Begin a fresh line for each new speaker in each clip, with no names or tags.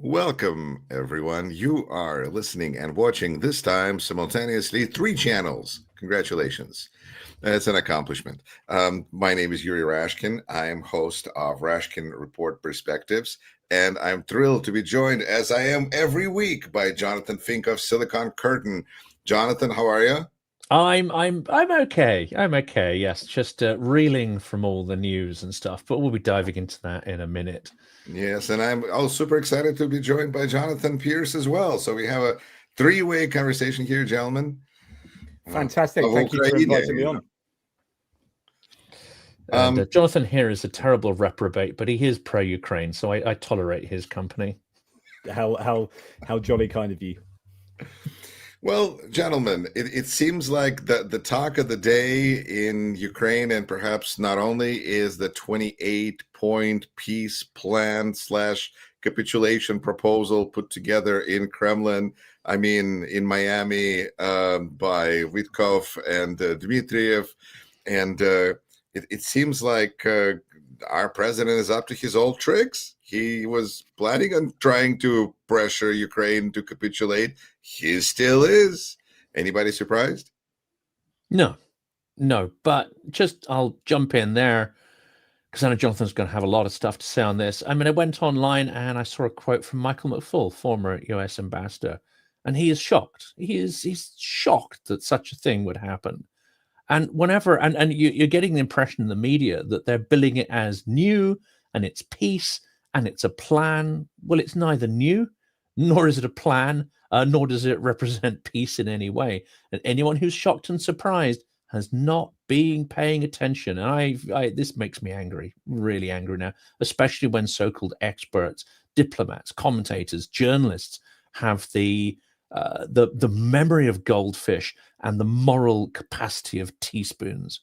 Welcome, everyone. You are listening and watching this time simultaneously 3 channels. Congratulations. It's an accomplishment. My name is Yuri Rashkin. I am host of Rashkin Report Perspectives, and I'm thrilled to be joined, as I am every week, by Jonathan Fink of Silicon Curtain. Jonathan, how are you?
I'm okay. I'm okay. Yes, just reeling from all the news and stuff. But we'll be diving into that in a minute.
Yes, and I'm also super excited to be joined by Jonathan Pearce as well. So we have a 3-way conversation here, gentlemen.
Fantastic.
Of
Thank you for
Ukraine,
inviting me on.
And Jonathan here is a terrible reprobate, but he is pro-Ukraine, so I tolerate his company.
How jolly kind of you.
Well, gentlemen, it seems like the talk of the day in Ukraine, and perhaps not only, is the 28-point peace plan / capitulation proposal put together in Kremlin. I mean, in Miami by Witkov and Dmitriev. And it seems like our president is up to his old tricks. He was planning on trying to pressure Ukraine to capitulate. He still is. Anybody surprised?
No, but I'll jump in there because I know Jonathan's going to have a lot of stuff to say on this. I mean, I went online and I saw a quote from Michael McFaul, former US ambassador, and he is shocked. He's shocked that such a thing would happen. And whenever, and you're getting the impression in the media that they're billing it as new and it's peace and it's a plan. Well, it's neither new, nor is it a plan, nor does it represent peace in any way. And anyone who's shocked and surprised has not been paying attention. And this makes me angry, really angry now, especially when so-called experts, diplomats, commentators, journalists have the memory of goldfish and the moral capacity of teaspoons.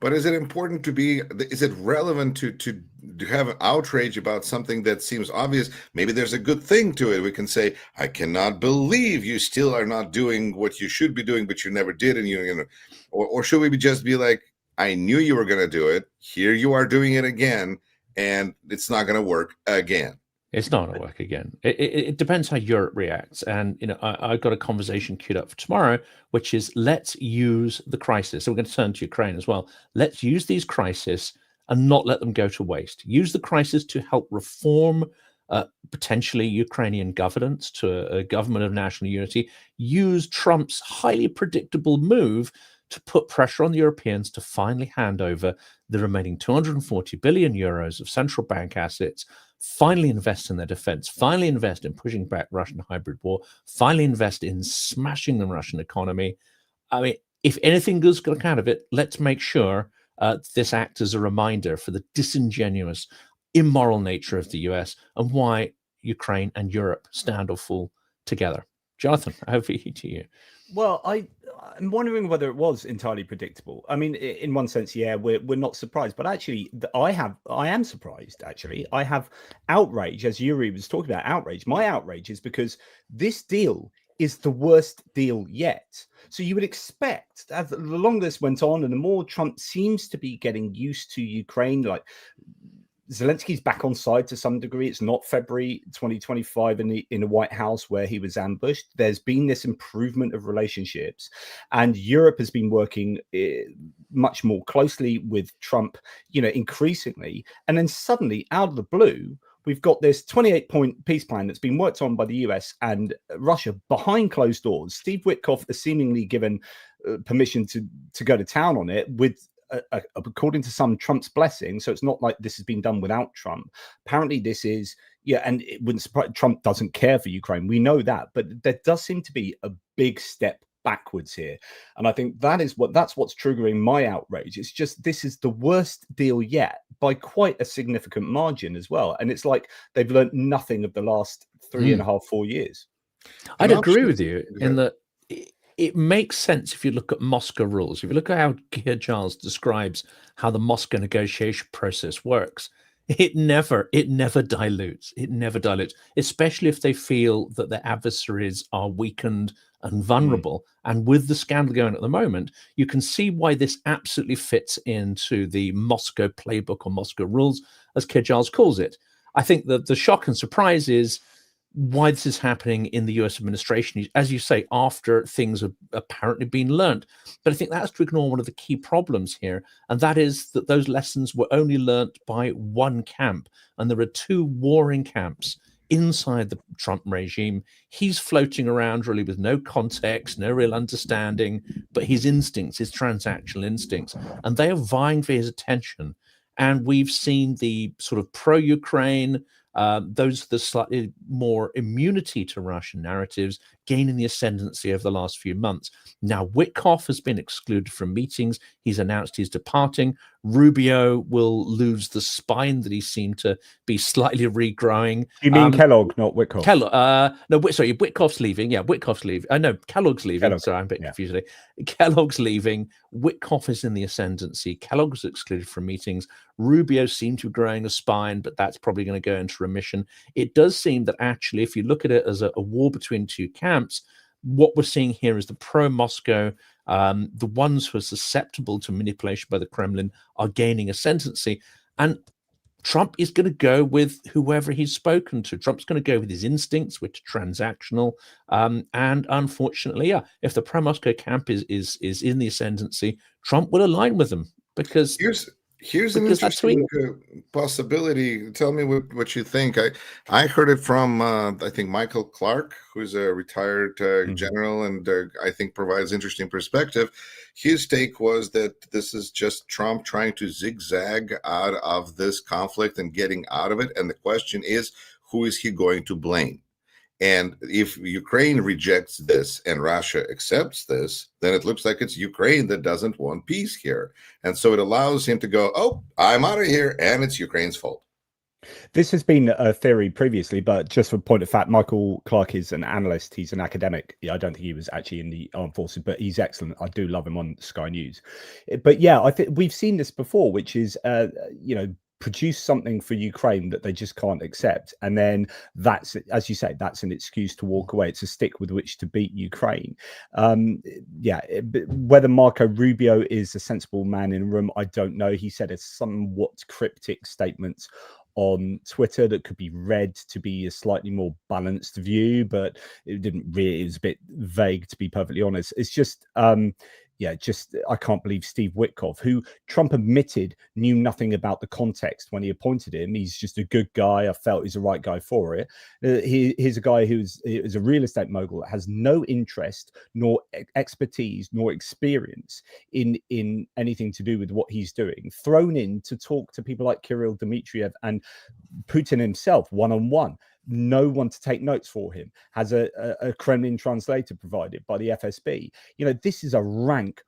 But is it important to be, is it relevant to have an outrage about something that seems obvious? Maybe there's a good thing to it. We can say, I cannot believe you still are not doing what you should be doing, but you never did. And you know, or should we just be like, I knew you were going to do it. Here you are doing it again, and it's not going to work again.
It's not going to work again. It depends how Europe reacts. And, you know, I've got a conversation queued up for tomorrow, which is let's use the crisis. So we're going to turn to Ukraine as well. Let's use these crises and not let them go to waste. Use the crisis to help reform potentially Ukrainian governance to a government of national unity. Use Trump's highly predictable move to put pressure on the Europeans to finally hand over the remaining 240 billion euros of central bank assets, finally invest in their defense, finally invest in pushing back Russian hybrid war, finally invest in smashing the Russian economy. I mean, if anything good's going to come out of it, let's make sure this acts as a reminder for the disingenuous, immoral nature of the US and why Ukraine and Europe stand or fall together. Jonathan, over to you.
Well, I'm wondering whether it was entirely predictable. I mean, in one sense, yeah, we're not surprised, but actually, I am surprised. Actually, I have outrage, as Yuri was talking about. Outrage. My outrage is because this deal is the worst deal yet. So you would expect, as the longer this went on, and the more Trump seems to be getting used to Ukraine, like Zelensky's back on side to some degree. It's not February 2025 in the White House where he was ambushed. There's been this improvement of relationships, and Europe has been working much more closely with Trump, you know, increasingly. And then suddenly, out of the blue, we've got this 28-point peace plan that's been worked on by the US and Russia behind closed doors. Steve Witkoff has seemingly given permission to go to town on it with, according to some, Trump's blessing. So it's not like this has been done without Trump. Apparently this is, yeah, and it wouldn't surprise, Trump doesn't care for Ukraine. We know that, but there does seem to be a big step backwards here. And I think that's what's triggering my outrage. It's just, this is the worst deal yet by quite a significant margin as well. And it's like they've learned nothing of the last 3.5, 4 years.
I'd agree with you in that it makes sense if you look at Moscow rules. If you look at how Kyiv describes how the Moscow negotiation process works, it never dilutes. It never dilutes, especially if they feel that their adversaries are weakened and vulnerable. And with the scandal going at the moment, you can see why this absolutely fits into the Moscow playbook or Moscow rules, as Kyiv calls it. I think that the shock and surprise is why this is happening in the US administration, as you say, after things have apparently been learned. But I think that's to ignore one of the key problems here, and that is that those lessons were only learnt by one camp, and there are two warring camps inside the Trump regime. He's floating around really with no context, no real understanding, but his instincts, his transactional instincts, and they are vying for his attention. And we've seen the sort of pro-Ukraine, those the slightly more immunity to Russian narratives gaining the ascendancy over the last few months. Now, Witkoff has been excluded from meetings. He's announced he's departing. Rubio will lose the spine that he seemed to be slightly regrowing.
You mean Kellogg, not Witkoff?
Sorry, Witkoff's leaving. Yeah, Witkoff's leaving. No, Kellogg's leaving.
Kellogg.
Sorry, I'm a bit confused today. Kellogg's leaving. Witkoff is in the ascendancy. Kellogg was excluded from meetings. Rubio seemed to be growing a spine, but that's probably going to go into remission. It does seem that actually, if you look at it as a war between two camps, what we're seeing here is the pro-Moscow, the ones who are susceptible to manipulation by the Kremlin, are gaining ascendancy. And Trump is going to go with whoever he's spoken to. Trump's going to go with his instincts, which are transactional. And unfortunately, if the pro-Moscow camp is in the ascendancy, Trump will align with them because
here's an interesting possibility. Tell me what you think. I heard it from I think Michael Clark, who's a retired general, and I think provides interesting perspective. His take was that this is just Trump trying to zigzag out of this conflict and getting out of it. And the question is, who is he going to blame? And if Ukraine rejects this and Russia accepts this, then it looks like it's Ukraine that doesn't want peace here. And so it allows him to go, oh, I'm out of here, and it's Ukraine's fault.
This has been a theory previously, but just for point of fact, Michael Clark is an analyst. He's an academic. I don't think he was actually in the armed forces, but he's excellent. I do love him on Sky News. But yeah, I think we've seen this before, which is, produce something for Ukraine that they just can't accept. And then that's, as you say, that's an excuse to walk away. It's a stick with which to beat Ukraine. Whether Marco Rubio is a sensible man in a room, I don't know. He said a somewhat cryptic statement on Twitter that could be read to be a slightly more balanced view, but it didn't really, it was a bit vague, to be perfectly honest. It's just, I can't believe Steve Witkoff, who Trump admitted knew nothing about the context when he appointed him. He's just a good guy. I felt he's the right guy for it. He's a guy who's a real estate mogul that has no interest, nor expertise, nor experience in anything to do with what he's doing. Thrown in to talk to people like Kirill Dmitriev and Putin himself one-on-one. No one to take notes for him, has a Kremlin translator provided by the FSB. This is a rank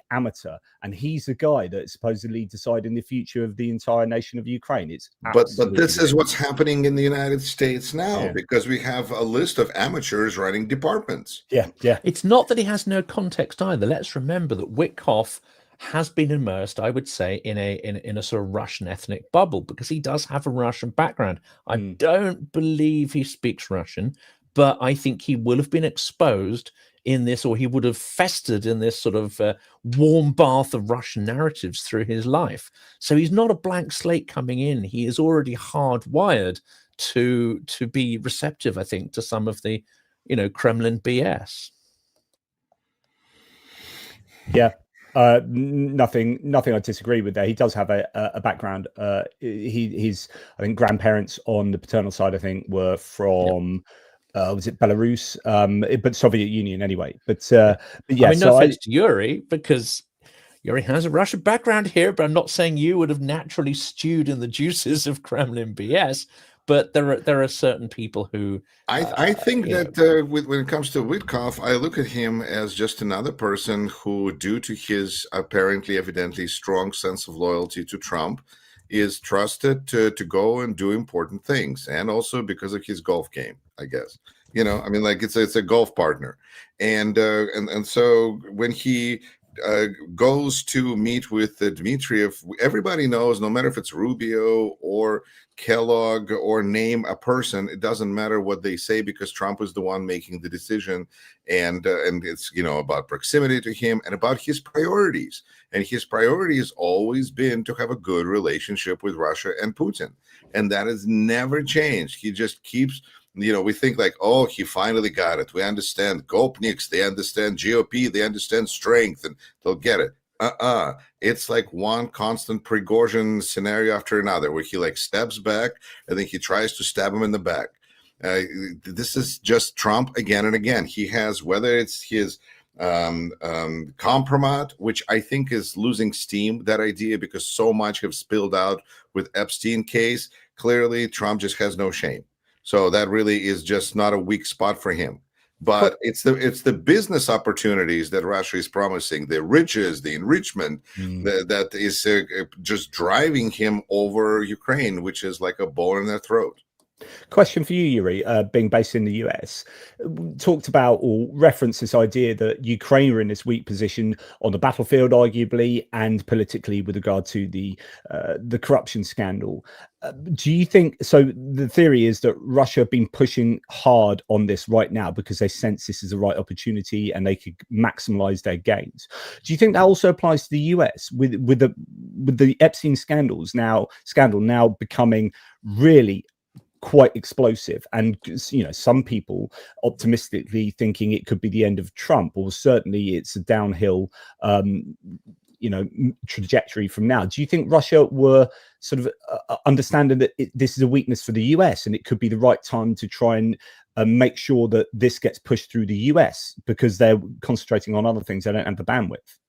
amateur, and he's the guy that's supposedly deciding the future of the entire nation of Ukraine.
But this is what's happening in the United States now, because we have a list of amateurs running departments.
Yeah.
It's not that he has no context either. Let's remember that Witkoff has been immersed, I would say, in a sort of Russian ethnic bubble, because he does have a Russian background. I don't believe he speaks Russian, but I think he will have been exposed in this, or he would have festered in this sort of warm bath of Russian narratives through his life. So he's not a blank slate coming in. He is already hardwired to be receptive, I think, to some of the, Kremlin BS.
Yeah. Nothing I disagree with there. He does have a background. His I think grandparents on the paternal side, I think, were from was it Belarus, but Soviet Union anyway. But yeah,
I mean, no offense to Yuri, because Yuri has a Russian background here, but I'm not saying you would have naturally stewed in the juices of Kremlin BS. But there are certain people who
I think that when it comes to Witkoff, I look at him as just another person who, due to his apparently evidently strong sense of loyalty to Trump, is trusted to go and do important things, and also because of his golf game, I guess. It's a golf partner, and so when he goes to meet with Dmitriev, everybody knows, no matter if it's Rubio or Kellogg or name a person, it doesn't matter what they say, because Trump is the one making the decision, and it's about proximity to him and about his priorities. And his priority has always been to have a good relationship with Russia and Putin, and that has never changed. He just keeps we think like, oh, he finally got it. We understand Gopniks, they understand GOP, they understand strength, and they'll get it. It's like one constant Prigozhin scenario after another, where he like steps back and then he tries to stab him in the back. This is just Trump again and again. He has, whether it's his compromat, which I think is losing steam, that idea, because so much have spilled out with Epstein case. Clearly, Trump just has no shame. So that really is just not a weak spot for him. But it's the business opportunities that Russia is promising, the riches, the enrichment that is just driving him over Ukraine, which is like a bone in their throat.
Question for you, Yuri, being based in the US, talked about or referenced this idea that Ukraine are in this weak position on the battlefield, arguably, and politically with regard to the corruption scandal. Do you think so? The theory is that Russia have been pushing hard on this right now because they sense this is the right opportunity and they could maximize their gains. Do you think that also applies to the US with the Epstein scandal now becoming really quite explosive, and some people optimistically thinking it could be the end of Trump, or certainly it's a downhill trajectory from now? Do you think Russia were sort of understanding that this is a weakness for the US and it could be the right time to try and make sure that this gets pushed through the US because they're concentrating on other things, they don't have the bandwidth?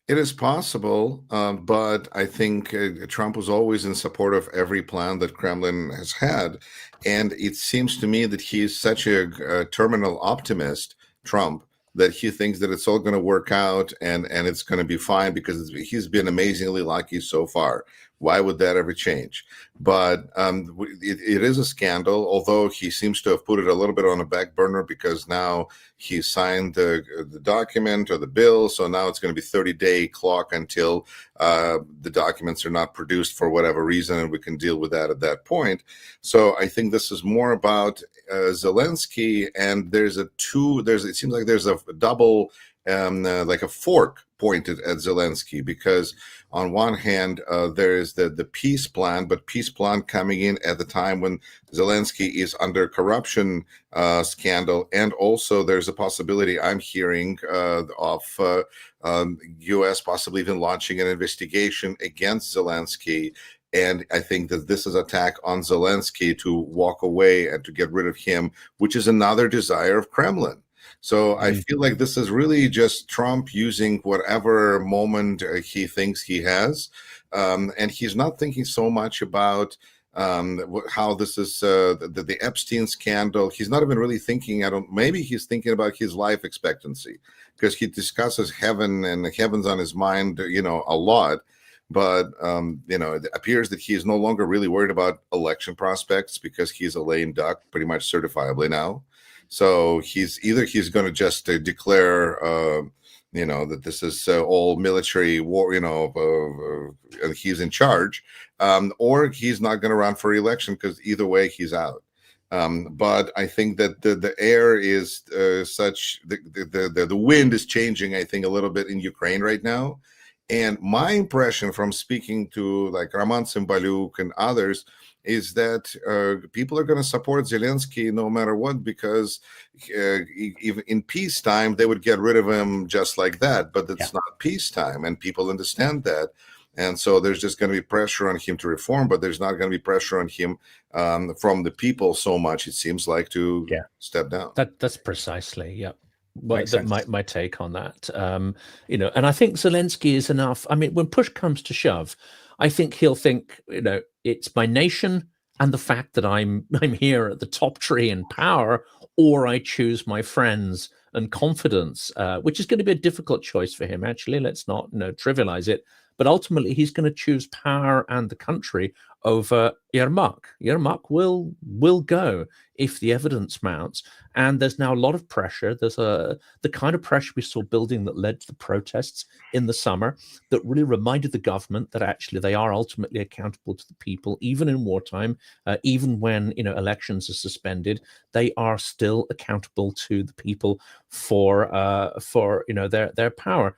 It is possible, but I think Trump was always in support of every plan that Kremlin has had. And it seems to me that he is such a terminal optimist, Trump, that he thinks that it's all going to work out and it's going to be fine because he's been amazingly lucky so far. Why would that ever change? But it is a scandal, although he seems to have put it a little bit on a back burner because now he signed the document or the bill. So now it's going to be 30-day clock until the documents are not produced for whatever reason, and we can deal with that at that point. So I think this is more about Zelenskyy, and it seems like there's a double, like a fork pointed at Zelenskyy, because on one hand, there is the peace plan, but peace plan coming in at the time when Zelenskyy is under corruption scandal. And also there's a possibility I'm hearing of US possibly even launching an investigation against Zelenskyy. And I think that this is an attack on Zelenskyy to walk away and to get rid of him, which is another desire of Kremlin. So I feel like this is really just Trump using whatever moment he thinks he has. And he's not thinking so much about how this is the Epstein scandal. He's not even really thinking, maybe he's thinking about his life expectancy, because he discusses heaven and heaven's on his mind, a lot. But, it appears that he is no longer really worried about election prospects because he's a lame duck pretty much certifiably now. So he's going to just declare, that this is all military war, and he's in charge, or he's not going to run for re-election because either way he's out. But I think that the air is such, the wind is changing, I think, a little bit in Ukraine right now. And my impression from speaking to like Roman Cymbaluk and others is that people are going to support Zelenskyy no matter what, because even in peacetime, they would get rid of him just like that. But it's not peacetime, and people understand that. And so there's just going to be pressure on him to reform, but there's not going to be pressure on him from the people so much, it seems like, to step down.
That's precisely, well, my take on that. And I think Zelenskyy is enough. I mean, when push comes to shove, I think he'll think, it's my nation and the fact that I'm here at the top tree in power, or I choose my friends and confidence, which is going to be a difficult choice for him. Actually, let's not trivialize it. But ultimately, he's going to choose power and the country over Yermak. Yermak will go if the evidence mounts. And there's now a lot of pressure. There's the kind of pressure we saw building that led to the protests in the summer, that really reminded the government that actually they are ultimately accountable to the people, even in wartime, even when elections are suspended, they are still accountable to the people for their power.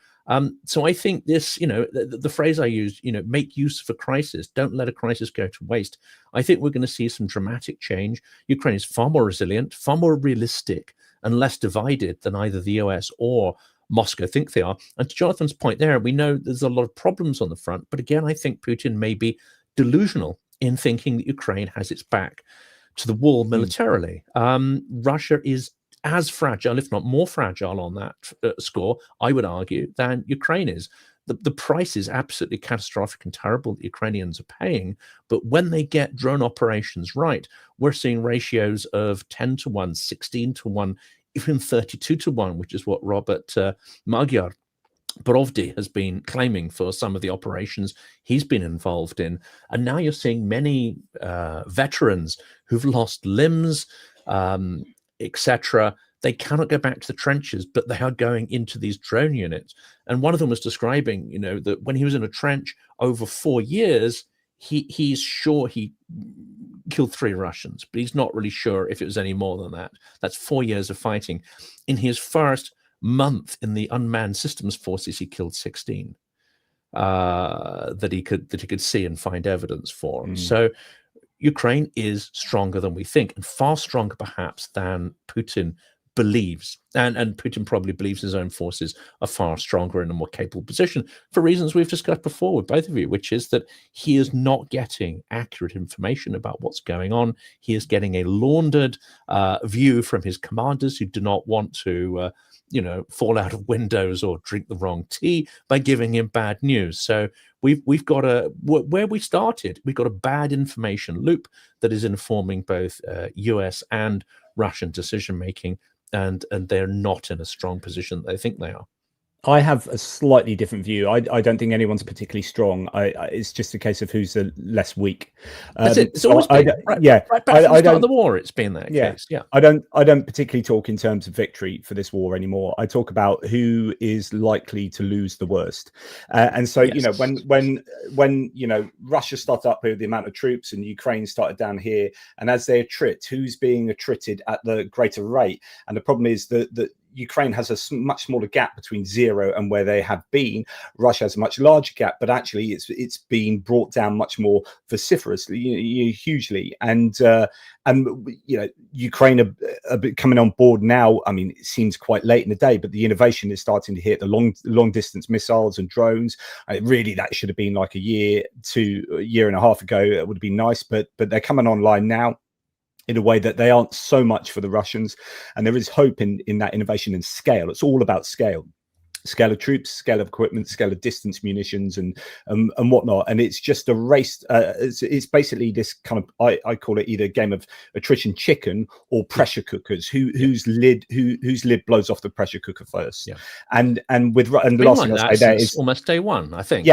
So I think this, the phrase I used, make use of a crisis, don't let a crisis go to waste. I think we're going to see some dramatic change. Ukraine is far more resilient, far more realistic, and less divided than either the US or Moscow think they are. And to Jonathan's point there, we know there's a lot of problems on the front, but again, I think Putin may be delusional in thinking that Ukraine has its back to the wall militarily. Russia is as fragile, if not more fragile on that score, I would argue, than Ukraine is. The price is absolutely catastrophic and terrible that Ukrainians are paying. But when they get drone operations right, we're seeing ratios of 10 to 1, 16 to 1, even 32 to 1, which is what Robert Magyar Borovdy has been claiming for some of the operations he's been involved in. And now you're seeing many veterans who've lost limbs, etc. They cannot go back to the trenches, but they are going into these drone units. And one of them was describing, that when he was in a trench over 4 years, he's sure he killed 3 Russians, but he's not really sure if it was any more than that. That's 4 years of fighting. In his first month in the unmanned systems forces, he killed 16 that he could see and find evidence for. So Ukraine is stronger than we think, and far stronger perhaps than Putin believes. And Putin probably believes his own forces are far stronger in a more capable position for reasons we've discussed before with both of you, which is that he is not getting accurate information about what's going on. He is getting a laundered view from his commanders who do not want to fall out of windows or drink the wrong tea by giving him bad news. So we've got where we started, we've got a bad information loop that is informing both US and Russian decision making, and they're not in a strong position that they think they are.
I have a slightly different view. I don't think anyone's particularly strong. It's just a case of who's the less weak.
That's it. It's always been. Right back from the start of the war, it's been that case. Yeah.
I don't particularly talk in terms of victory for this war anymore. I talk about who is likely to lose the worst. And so,
Yes.
when Russia started up with the amount of troops and Ukraine started down here, and as they attrit, who's being attrited at the greater rate? And the problem is that Ukraine has a much smaller gap between 0 and where they have been. Russia has a much larger gap, but actually it's been brought down much more vociferously, hugely. And Ukraine are coming on board now. I mean, it seems quite late in the day, but the innovation is starting to hit the long distance missiles and drones. Really, that should have been like a year and a half ago. It would have been nice, but they're coming online now in a way that they aren't so much for the Russians. And there is hope in that innovation and scale. It's all about scale of troops, scale of equipment, scale of distance munitions and whatnot. And it's just a race. It's basically this kind of, I call it either a game of attrition chicken or pressure cookers. Whose lid blows off the pressure cooker first. Yeah. And the last thing I'll say there is
almost day one, I think.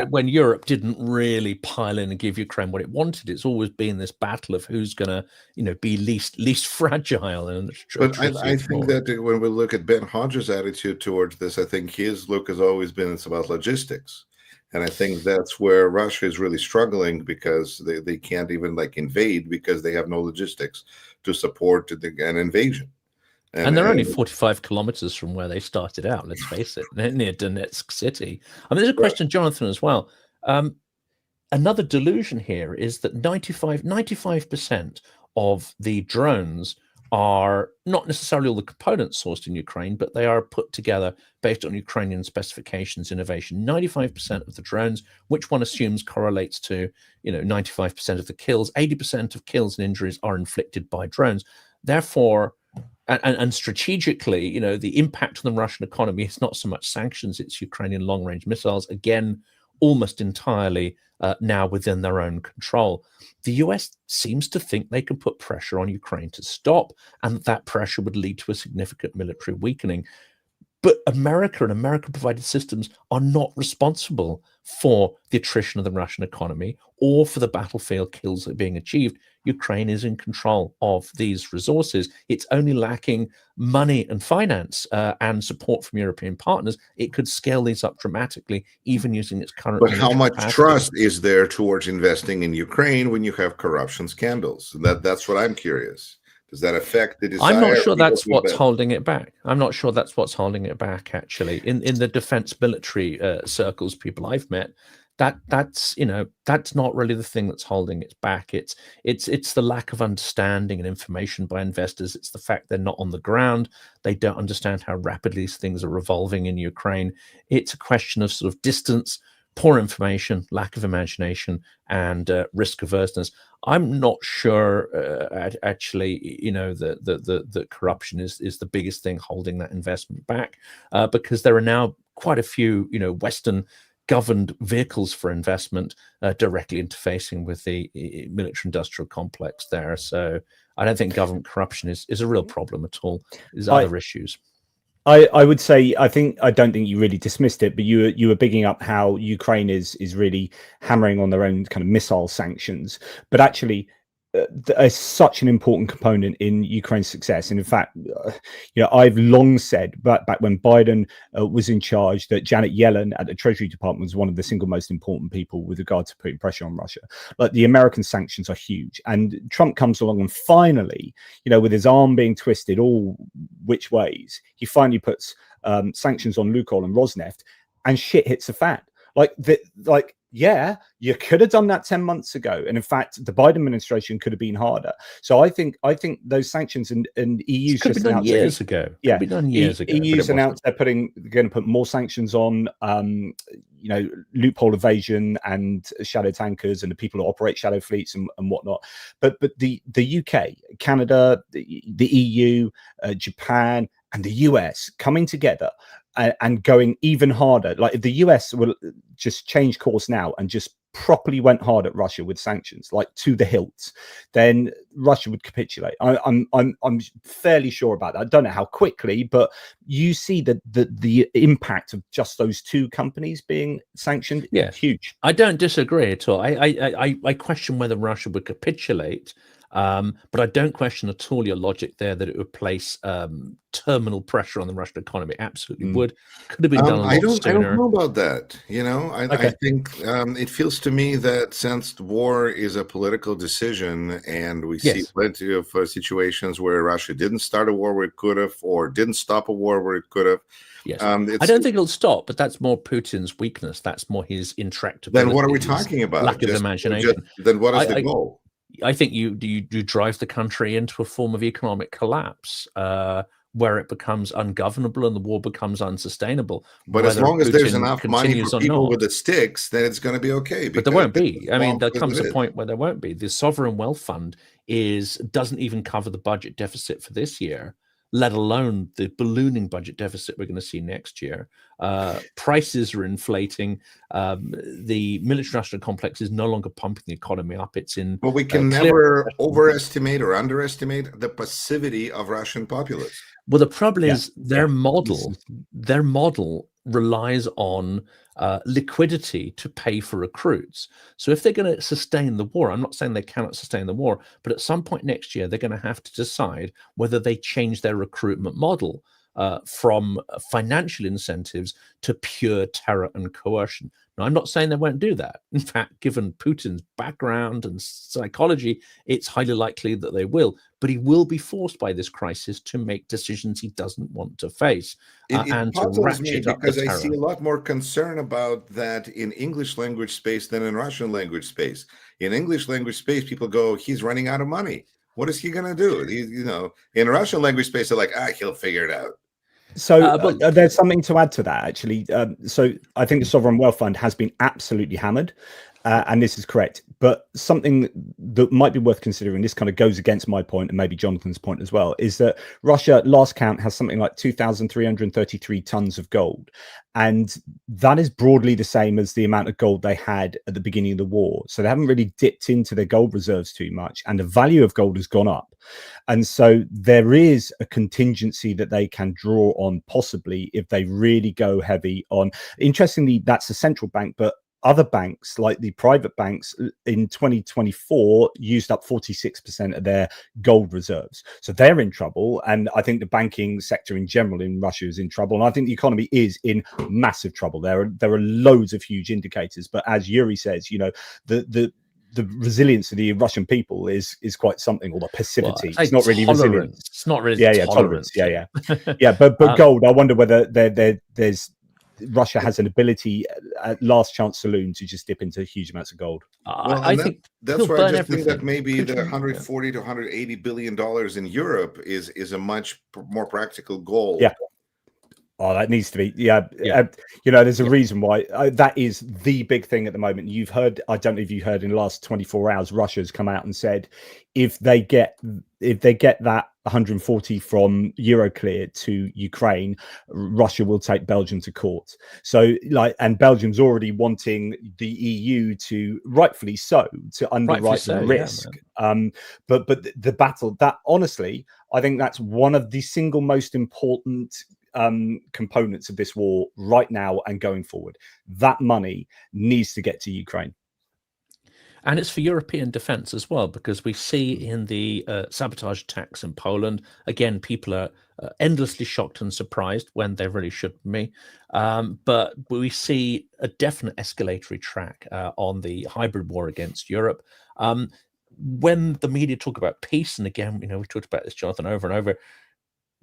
When Europe didn't really pile in and give Ukraine what it wanted, it's always been this battle of who's going to be least fragile.
But I think that when we look at Ben Hodges' attitude towards this, I think his look has always been it's about logistics. And I think that's where Russia is really struggling, because they can't even invade because they have no logistics to support an invasion.
And they're only 45 kilometers from where they started out, let's face it, near Donetsk city. I mean, there's a question, Jonathan, as well. Another delusion here is that 95% of the drones are not necessarily all the components sourced in Ukraine, but they are put together based on Ukrainian specifications, innovation. 95% of the drones, which one assumes correlates to 95% of the kills, 80% of kills and injuries are inflicted by drones. Therefore, and strategically, the impact on the Russian economy is not so much sanctions, it's Ukrainian long-range missiles, again, almost entirely now within their own control. The US seems to think they can put pressure on Ukraine to stop, and that pressure would lead to a significant military weakening. But America and American-provided systems are not responsible for the attrition of the Russian economy or for the battlefield kills that are being achieved. Ukraine is in control of these resources. It's only lacking money and finance and support from European partners. It could scale these up dramatically, even using its current.
But how much trust is there towards investing in Ukraine when you have corruption scandals? That's what I'm curious. Does that affect the desire?
I'm not sure
of people
that's
to
what's
invest?
holding it back. I'm not sure that's what's holding it back. Actually, in the defense military circles, people I've met, that's that's not really the thing that's holding it back. It's the lack of understanding and information by investors. It's the fact they're not on the ground. They don't understand how rapidly these things are evolving in Ukraine. It's a question of sort of distance, poor information, lack of imagination, and risk averseness. I'm not sure actually, that corruption is the biggest thing holding that investment back, because there are now quite a few, Western governed vehicles for investment directly interfacing with the military industrial complex there. So I don't think government corruption is a real problem at all. There's other issues.
I would say I don't think you really dismissed it, but you were bigging up how Ukraine is really hammering on their own kind of missile sanctions, but actually is such an important component in Ukraine's success. And in fact, I've long said back when Biden was in charge that Janet Yellen at the Treasury Department was one of the single most important people with regard to putting pressure on Russia. Like, the American sanctions are huge, and Trump comes along and finally, with his arm being twisted all which ways, he finally puts sanctions on Lukoil and Rosneft, and shit hits the fan. Yeah, you could have done that 10 months ago. And in fact, the Biden administration could have been harder. So I think those sanctions and EU's
could
just
be done years ago.
Yeah,
could be done years ago.
EU's announced they're going to put more sanctions on, loophole evasion and shadow tankers and the people who operate shadow fleets and whatnot. But the UK, Canada, the EU, Japan, and the US coming together and going even harder. Like, if the US will just change course now and just properly went hard at Russia with sanctions, like to the hilt, then Russia would capitulate. I'm fairly sure about that. I don't know how quickly, but you see the impact of just those two companies being sanctioned.
Yeah,
huge.
I don't disagree at all. I question whether Russia would capitulate. But I don't question at all your logic there that it would place terminal pressure on the Russian economy. Absolutely would. Could have been done a lot sooner.
I don't know about that. I think it feels to me that since war is a political decision, and we see plenty of situations where Russia didn't start a war where it could have, or didn't stop a war where it could have.
Yes, I don't think it'll stop, but that's more Putin's weakness. That's more his intractability.
Then what are we talking about?
Lack of imagination.
Then what is the goal?
I think you drive the country into a form of economic collapse, where it becomes ungovernable and the war becomes unsustainable.
But as long as there's enough money for people with the sticks, then it's going to be okay.
But there won't be. I mean, there comes a point where there won't be. The Sovereign Wealth Fund doesn't even cover the budget deficit for this year, let alone the ballooning budget deficit we're going to see next year. Prices are inflating. The military-industrial complex is no longer pumping the economy up. It's in.
Well, we can never overestimate or underestimate the passivity of Russian populace.
Well, the problem is their model relies on liquidity to pay for recruits. So if they're going to sustain the war, I'm not saying they cannot sustain the war, but at some point next year, they're going to have to decide whether they change their recruitment model from financial incentives to pure terror and coercion. Now, I'm not saying they won't do that. In fact, given Putin's background and psychology, it's highly likely that they will. But he will be forced by this crisis to make decisions he doesn't want to face, and to ratchet up the terror.
Because I see a lot more concern about that in English language space than in Russian language space. In English language space, people go, he's running out of money. What is he going to do? In Russian language space, they're like, he'll figure it out.
So there's something to add to that, actually. So I think the Sovereign Wealth Fund has been absolutely hammered, and this is correct. But something that might be worth considering, this kind of goes against my point and maybe Jonathan's point as well, is that Russia, last count, has something like 2,333 tons of gold. And that is broadly the same as the amount of gold they had at the beginning of the war. So they haven't really dipped into their gold reserves too much, and the value of gold has gone up. And so there is a contingency that they can draw on, possibly, if they really go heavy on. Interestingly, that's the central bank, but other banks, like the private banks, in 2024 used up 46% of their gold reserves. So they're in trouble. And I think the banking sector in general in Russia is in trouble. And I think the economy is in massive trouble. There are loads of huge indicators. But as Yuri says, the the resilience of the Russian people is quite something, or the passivity.
Well,
it's not really resilience.
It's not really
tolerance. But gold. I wonder whether there's Russia has an ability at last chance saloon to just dip into huge amounts of gold.
Well,
I think
that's why I just think that
everything.
maybe the 140 to 180 billion dollars in Europe is a much more practical goal.
Yeah. Oh, that needs to be, there's a reason why that is the big thing at the moment. You've heard, I don't know if you heard in the last 24 hours, Russia's come out and said if they get that 140 from Euroclear to Ukraine, Russia will take Belgium to court. So and Belgium's already wanting the EU to, rightfully so, to underwrite the risk. But the battle, that honestly, I think that's one of the single most important components of this war right now and going forward. That money needs to get to Ukraine.
And it's for European defense as well, because we see in the sabotage attacks in Poland, again, people are endlessly shocked and surprised when they really shouldn't be. But we see a definite escalatory track on the hybrid war against Europe. When the media talk about peace, and again, we talked about this, Jonathan, over and over,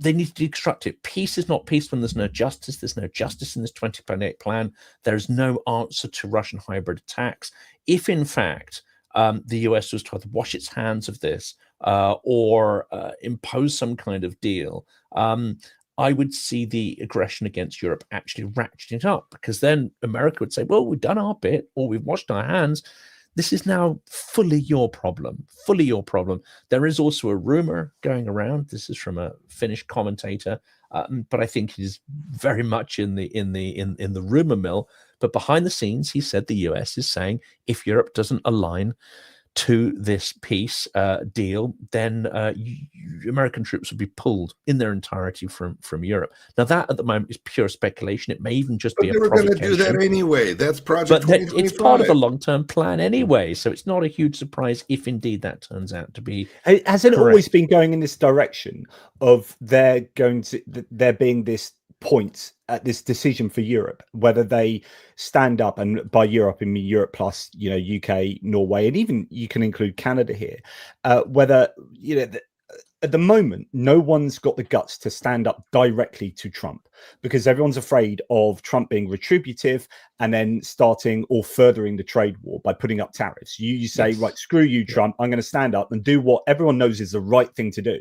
they need to deconstruct it. Peace is not peace when there's no justice. There's no justice in this 2028 plan. There's no answer to Russian hybrid attacks. If, in fact, the US was to either wash its hands of this or impose some kind of deal, I would see the aggression against Europe actually ratcheting up, because then America would say, well, we've done our bit, or we've washed our hands. This is now fully your problem, fully your problem. There is also a rumor going around. This is from a Finnish commentator, but I think it is very much in the rumor mill. But behind the scenes, he said the US is saying if Europe doesn't align to this peace deal, then American troops will be pulled in their entirety from Europe. Now, that at the moment is pure speculation. It may even just be a provocation.
They were going to do that anyway. That's Project 2025.
It's part of the long-term plan anyway, so it's not a huge surprise if indeed that turns out to be
Hasn't it always been going in this direction of there being this point at this decision for Europe, whether they stand up, and by Europe, I mean Europe plus, UK, Norway, and even you can include Canada here, whether, at the moment, no one's got the guts to stand up directly to Trump, because everyone's afraid of Trump being retributive and then starting or furthering the trade war by putting up tariffs. You say, right, screw you, Trump. I'm going to stand up and do what everyone knows is the right thing to do.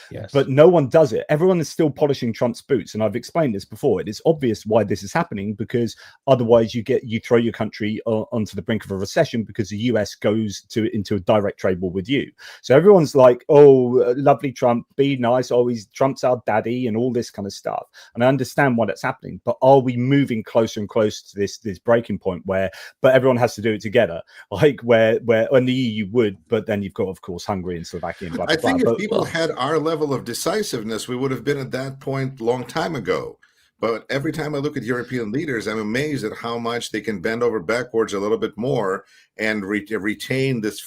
Yes. But no one does it. Everyone is still polishing Trump's boots. And I've explained this before. It is obvious why this is happening, because otherwise you throw your country onto the brink of a recession, because the US goes into a direct trade war with you. So everyone's like, oh, lovely Trump, be nice. Oh, Trump's our daddy and all this kind of stuff. And I understand why that's happening. But are we moving closer and closer to this breaking point but everyone has to do it together, like where and the EU would, but then you've got, of course, Hungary and Slovakia and blah, blah,
I think
blah.
if people had our level of decisiveness, we would have been at that point long time ago. But every time I look at European leaders, I'm amazed at how much they can bend over backwards a little bit more and retain this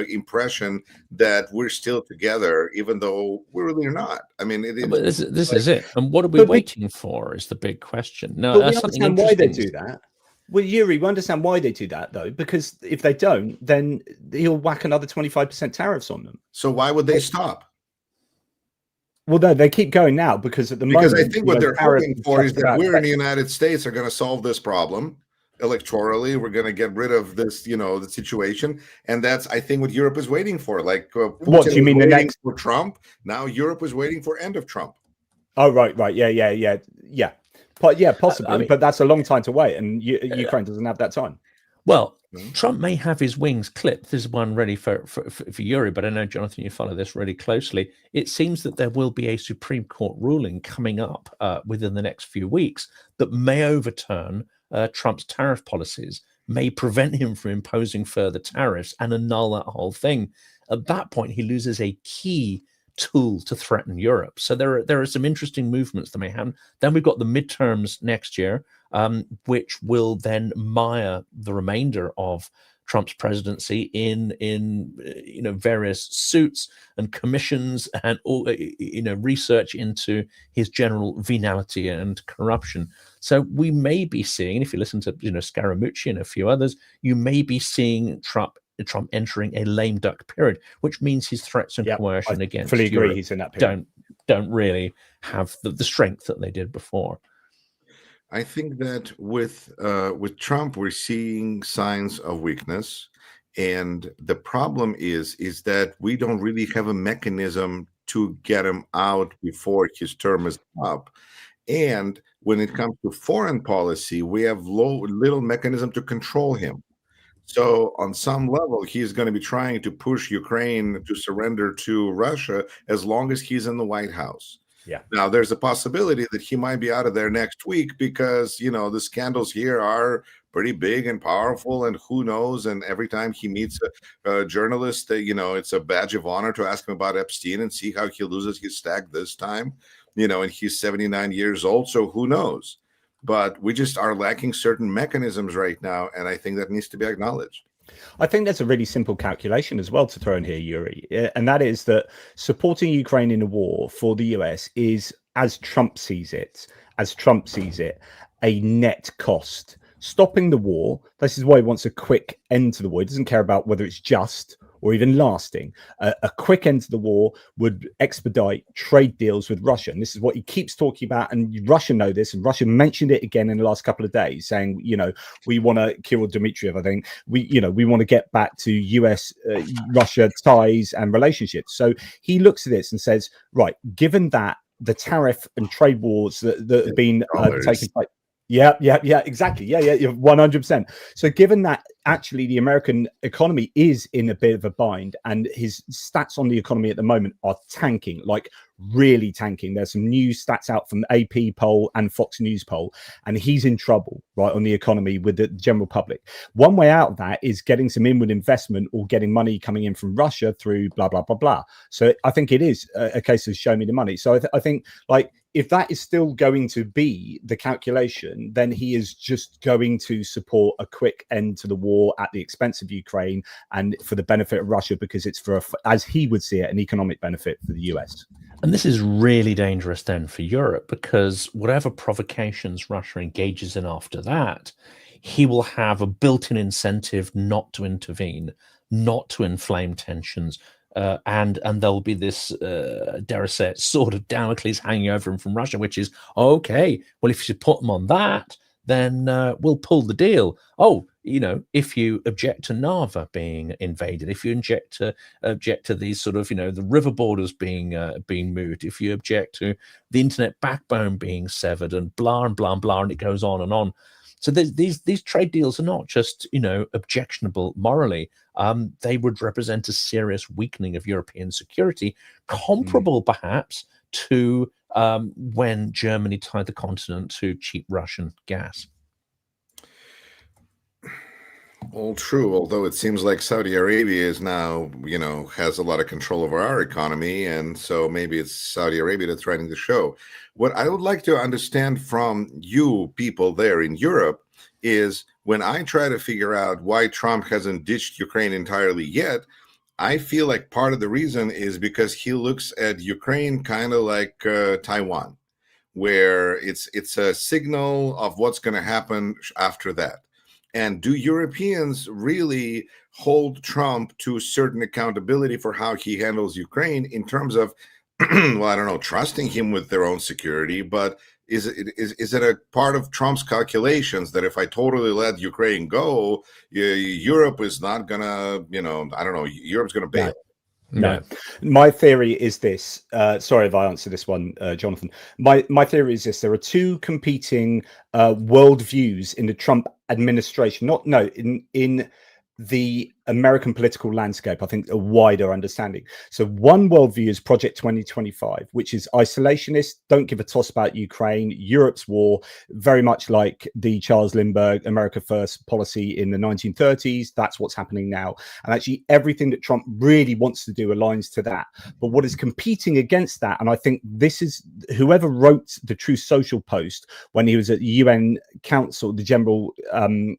impression that we're still together, even though we really are not. I mean,
this is it. And what are we waiting for is the big question. No, that's something interesting.
Why they do that. Well, Yuri, we understand why they do that, though, because if they don't, then he'll whack another 25% tariffs on them.
So why would they stop?
Well, no, they keep going now because at the moment,
I think what they're hoping for is that we're in the United States are going to solve this problem electorally. We're going to get rid of this, the situation, and that's, I think, what Europe is waiting for. Like,
what do you mean the next
for Trump? Now Europe is waiting for end of Trump.
Oh, right, yeah. But yeah, possibly, I mean, but that's a long time to wait, and Ukraine doesn't have that time.
Well, Trump may have his wings clipped. This is one ready for Yuri, but I know, Jonathan, you follow this really closely. It seems that there will be a Supreme Court ruling coming up within the next few weeks that may overturn Trump's tariff policies, may prevent him from imposing further tariffs and annul that whole thing. At that point, he loses a key tool to threaten Europe. So there are some interesting movements that may happen. Then we've got the midterms next year, which will then mire the remainder of Trump's presidency in various suits and commissions and all research into his general venality and corruption. So we may be seeing, if you listen to Scaramucci and a few others, you may be seeing Trump Trump entering a lame duck period, which means his threats and coercion against
fully agree.
Europe
He's in that period.
don't really have the strength that they did before.
I think that with Trump, we're seeing signs of weakness, and the problem is that we don't really have a mechanism to get him out before his term is up. And when it comes to foreign policy, we have little mechanism to control him. So on some level, he's going to be trying to push Ukraine to surrender to Russia as long as he's in the White House.
Yeah.
Now, there's a possibility that he might be out of there next week because, the scandals here are pretty big and powerful, and who knows? And every time he meets a journalist, it's a badge of honor to ask him about Epstein and see how he loses his stag this time, and he's 79 years old. So who knows? But we just are lacking certain mechanisms right now, and I think that needs to be acknowledged.
I think there's a really simple calculation as well to throw in here, Yuri, and that is that supporting Ukraine in a war for the US is, as Trump sees it, a net cost. Stopping the war, this is why he wants a quick end to the war. He doesn't care about whether it's just or even lasting. A quick end to the war would expedite trade deals with Russia. And this is what he keeps talking about. And Russia know this. And Russia mentioned it again in the last couple of days, saying, we want to kill Dmitriev. I think we want to get back to US-Russia ties and relationships. So he looks at this and says, right, given that the tariff and trade wars that have been taking place. Yeah, exactly. Yeah, 100%. So given that actually the American economy is in a bit of a bind and his stats on the economy at the moment are tanking, like really tanking. There's some new stats out from the AP poll and Fox News poll, and he's in trouble, right, on the economy with the general public. One way out of that is getting some inward investment or getting money coming in from Russia through blah, blah, blah, blah. So I think it is a case of show me the money. So I think, like, if that is still going to be the calculation, then he is just going to support a quick end to the war at the expense of Ukraine and for the benefit of Russia, because it's for, as he would see it, an economic benefit for the US.
And this is really dangerous then for Europe, because whatever provocations Russia engages in after that, he will have a built-in incentive not to intervene, not to inflame tensions, and there'll be this, dare I say it, sort of Damocles hanging over him from Russia, which is, okay, well, if you put them on that, then we'll pull the deal. Oh, if you object to Narva being invaded, if you object to these sort of, the river borders being moved, if you object to the internet backbone being severed, and blah and blah and blah, and it goes on and on. So these trade deals are not just, objectionable morally. They would represent a serious weakening of European security, comparable perhaps to when Germany tied the continent to cheap Russian gas.
All true, although it seems like Saudi Arabia is now, has a lot of control over our economy, and so maybe it's Saudi Arabia that's running the show. What I would like to understand from you people there in Europe is, when I try to figure out why Trump hasn't ditched Ukraine entirely yet, I feel like part of the reason is because he looks at Ukraine kind of like Taiwan, where it's a signal of what's going to happen after that. And do Europeans really hold Trump to certain accountability for how he handles Ukraine in terms of, well, I don't know, trusting him with their own security, but is it a part of Trump's calculations that if I totally let Ukraine go, Europe is not gonna, I don't know, Europe's gonna bail?
No. My theory is this. Sorry if I answer this one, Jonathan. My theory is this: there are two competing worldviews in the Trump administration. In the American political landscape, I think a wider understanding. So one worldview is Project 2025, which is isolationist, don't give a toss about Ukraine, Europe's war, very much like the Charles Lindbergh America First policy in the 1930s. That's what's happening now. And actually everything that Trump really wants to do aligns to that. But what is competing against that, and I think this is whoever wrote the True Social post when he was at the UN Council, the General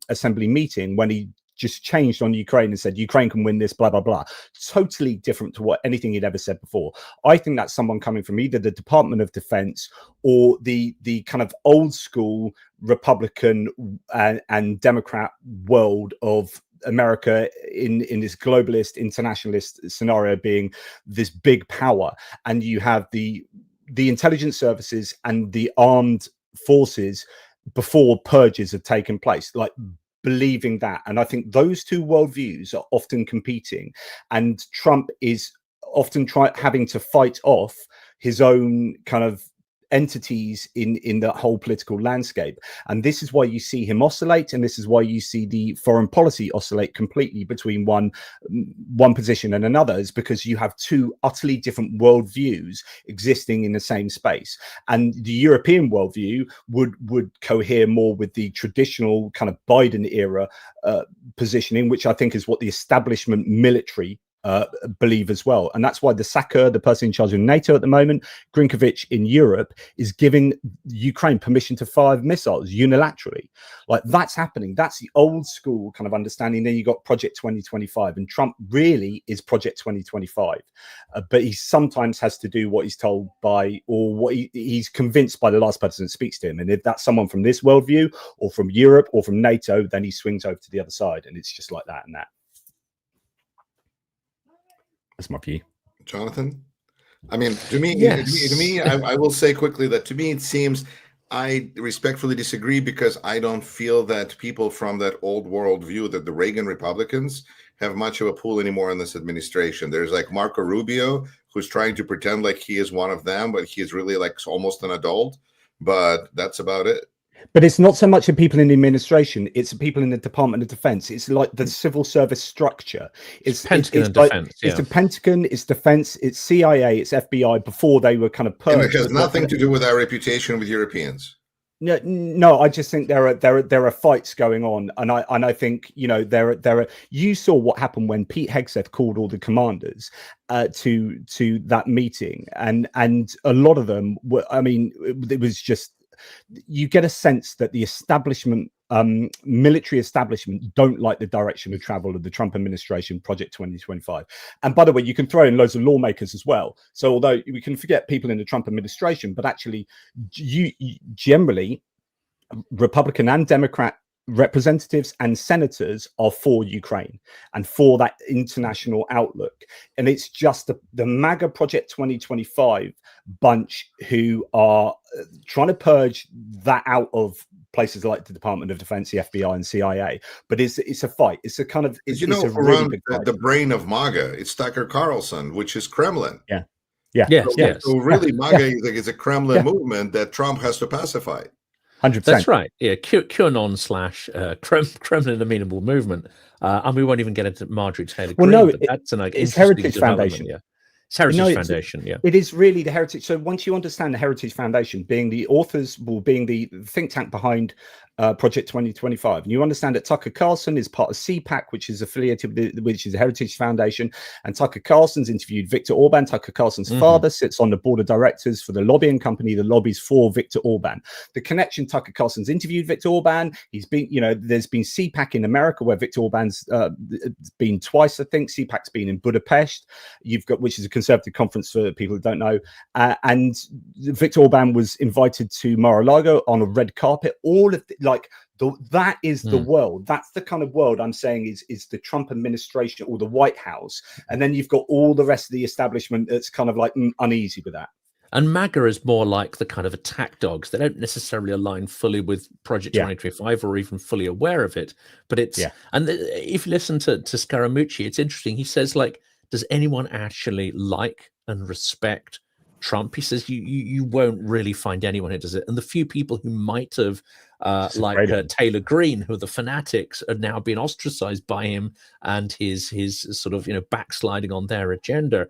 Assembly meeting, when he just changed on Ukraine and said Ukraine can win this, blah, blah, blah. Totally different to anything he'd ever said before. I think that's someone coming from either the Department of Defense or the kind of old school Republican and Democrat world of America in this globalist internationalist scenario being this big power, and you have the intelligence services and the armed forces before purges have taken place, like believing that. And I think those two worldviews are often competing, and Trump is often having to fight off his own kind of entities in the whole political landscape. And this is why you see him oscillate, and this is why you see the foreign policy oscillate completely between one position and another, is because you have two utterly different worldviews existing in the same space. And the European worldview would cohere more with the traditional kind of Biden era positioning, which I think is what the establishment military believe as well. And that's why the Saka, the person in charge of NATO at the moment, Grinkovich in Europe, is giving Ukraine permission to fire missiles unilaterally. Like, that's happening. That's the old school kind of understanding. Then you got Project 2025, and Trump really is Project 2025. But he sometimes has to do what he's told by, or what he's convinced by the last person that speaks to him. And if that's someone from this worldview or from Europe or from NATO, then he swings over to the other side. And it's just like that and that. That's my view.
Jonathan? I mean, to me,
Yes.
to me, I will say quickly that to me it seems, I respectfully disagree, because I don't feel that people from that old world view, that the Reagan Republicans, have much of a pull anymore in this administration. There's like Marco Rubio, who's trying to pretend like he is one of them, but he's really like almost an adult. But that's about it.
But it's not so much the people in the administration, it's the people in the Department of Defense. It's like the civil service structure. It's
Pentagon
it's
and
like,
Defense.
it's the Pentagon, it's Defense, it's CIA, it's FBI before they were kind of purged.
And it has nothing to do with our reputation with Europeans.
No, I just think there are fights going on, and I think, you know, there are. You saw what happened when Pete Hegseth called all the commanders to that meeting, and a lot of them were. I mean, it was just, you get a sense that the establishment, military establishment, don't like the direction of travel of the Trump administration, Project 2025. And by the way, you can throw in loads of lawmakers as well. So although we can forget people in the Trump administration, but actually, you generally, Republican and Democrat representatives and senators are for Ukraine and for that international outlook. And it's just the MAGA Project 2025 bunch who are trying to purge that out of places like the Department of Defense, the FBI, and CIA. But it's a fight. It's a kind of, it's,
you know,
it's a really
around
big fight.
the brain of MAGA, it's Tucker Carlson, which is Kremlin.
Yeah.
So really, MAGA is a Kremlin movement that Trump has to pacify.
100%.
That's right. Yeah, QAnon / Kremlin amenable movement, and we won't even get into Marjorie Taylor Greene.
Well, no,
but that's an
it's Heritage Foundation.
Yeah, it's Heritage Foundation. Yeah,
it is really the Heritage. So once you understand the Heritage Foundation being the authors, well, being the think tank behind Project 2025, and you understand that Tucker Carlson is part of CPAC, which is affiliated with which is the Heritage Foundation, and Tucker Carlson's interviewed Viktor Orban. Tucker Carlson's father sits on the board of directors for the lobbying company that lobbies for Viktor Orban. The connection, Tucker Carlson's interviewed Viktor Orban. He's been, you know, there's been CPAC in America where Viktor Orban's been twice, I think. CPAC's been in Budapest. You've got, which is a conservative conference for people who don't know, and Viktor Orban was invited to Mar-a-Lago on a red carpet. All of that is the world. That's the kind of world I'm saying is the Trump administration or the White House. And then you've got all the rest of the establishment that's kind of like uneasy with that.
And MAGA is more like the kind of attack dogs. They don't necessarily align fully with Project 2025 or even fully aware of it. But it's, and if you listen to Scaramucci, it's interesting. He says, like, does anyone actually like and respect Trump? He says you won't really find anyone who does it. And the few people who might have, like Taylor Greene, who are the fanatics, are now being ostracized by him and his sort of, you know, backsliding on their agenda.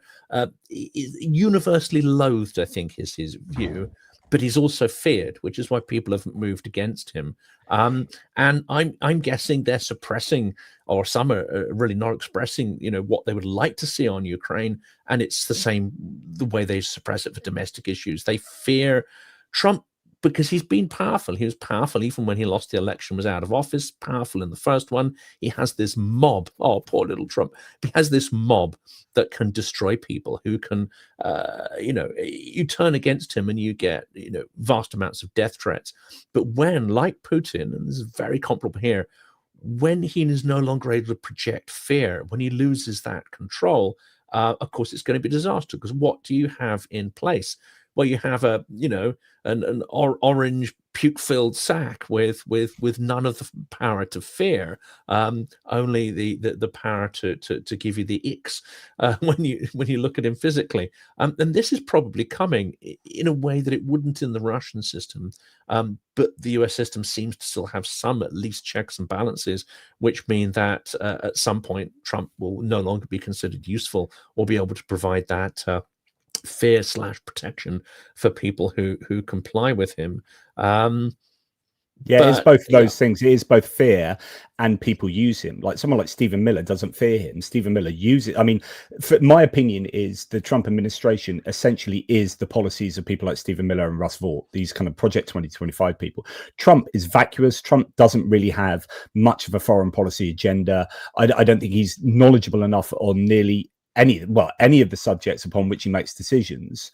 Universally loathed, I think, is his view. But he's also feared, which is why people have moved against him. And I'm guessing they're suppressing, or some are really not expressing, you know, what they would like to see on Ukraine. And it's the way they suppress it for domestic issues. They fear Trump because he's been powerful. He was powerful even when he lost the election, was out of office, powerful in the first one. He has this mob. Oh, poor little Trump. He has this mob that can destroy people, who can, you know, you turn against him and you get, you know, vast amounts of death threats. But when, like Putin, and this is very comparable here, when he is no longer able to project fear, when he loses that control, of course, it's going to be disaster, because what do you have in place? Well, you have an orange puke-filled sack with none of the power to fear, only the power to give you the icks when you look at him physically. And this is probably coming in a way that it wouldn't in the Russian system, but the US system seems to still have some, at least, checks and balances, which mean that at some point Trump will no longer be considered useful or be able to provide that fear/protection for people who comply with him.
It's both of those things. It is both fear and people use him. Like someone like Stephen Miller doesn't fear him. Stephen Miller uses it. I mean, my opinion is the Trump administration essentially is the policies of people like Stephen Miller and Russ Vought, these kind of Project 2025 people. Trump is vacuous. Trump doesn't really have much of a foreign policy agenda. I don't think he's knowledgeable enough on nearly any of the subjects upon which he makes decisions.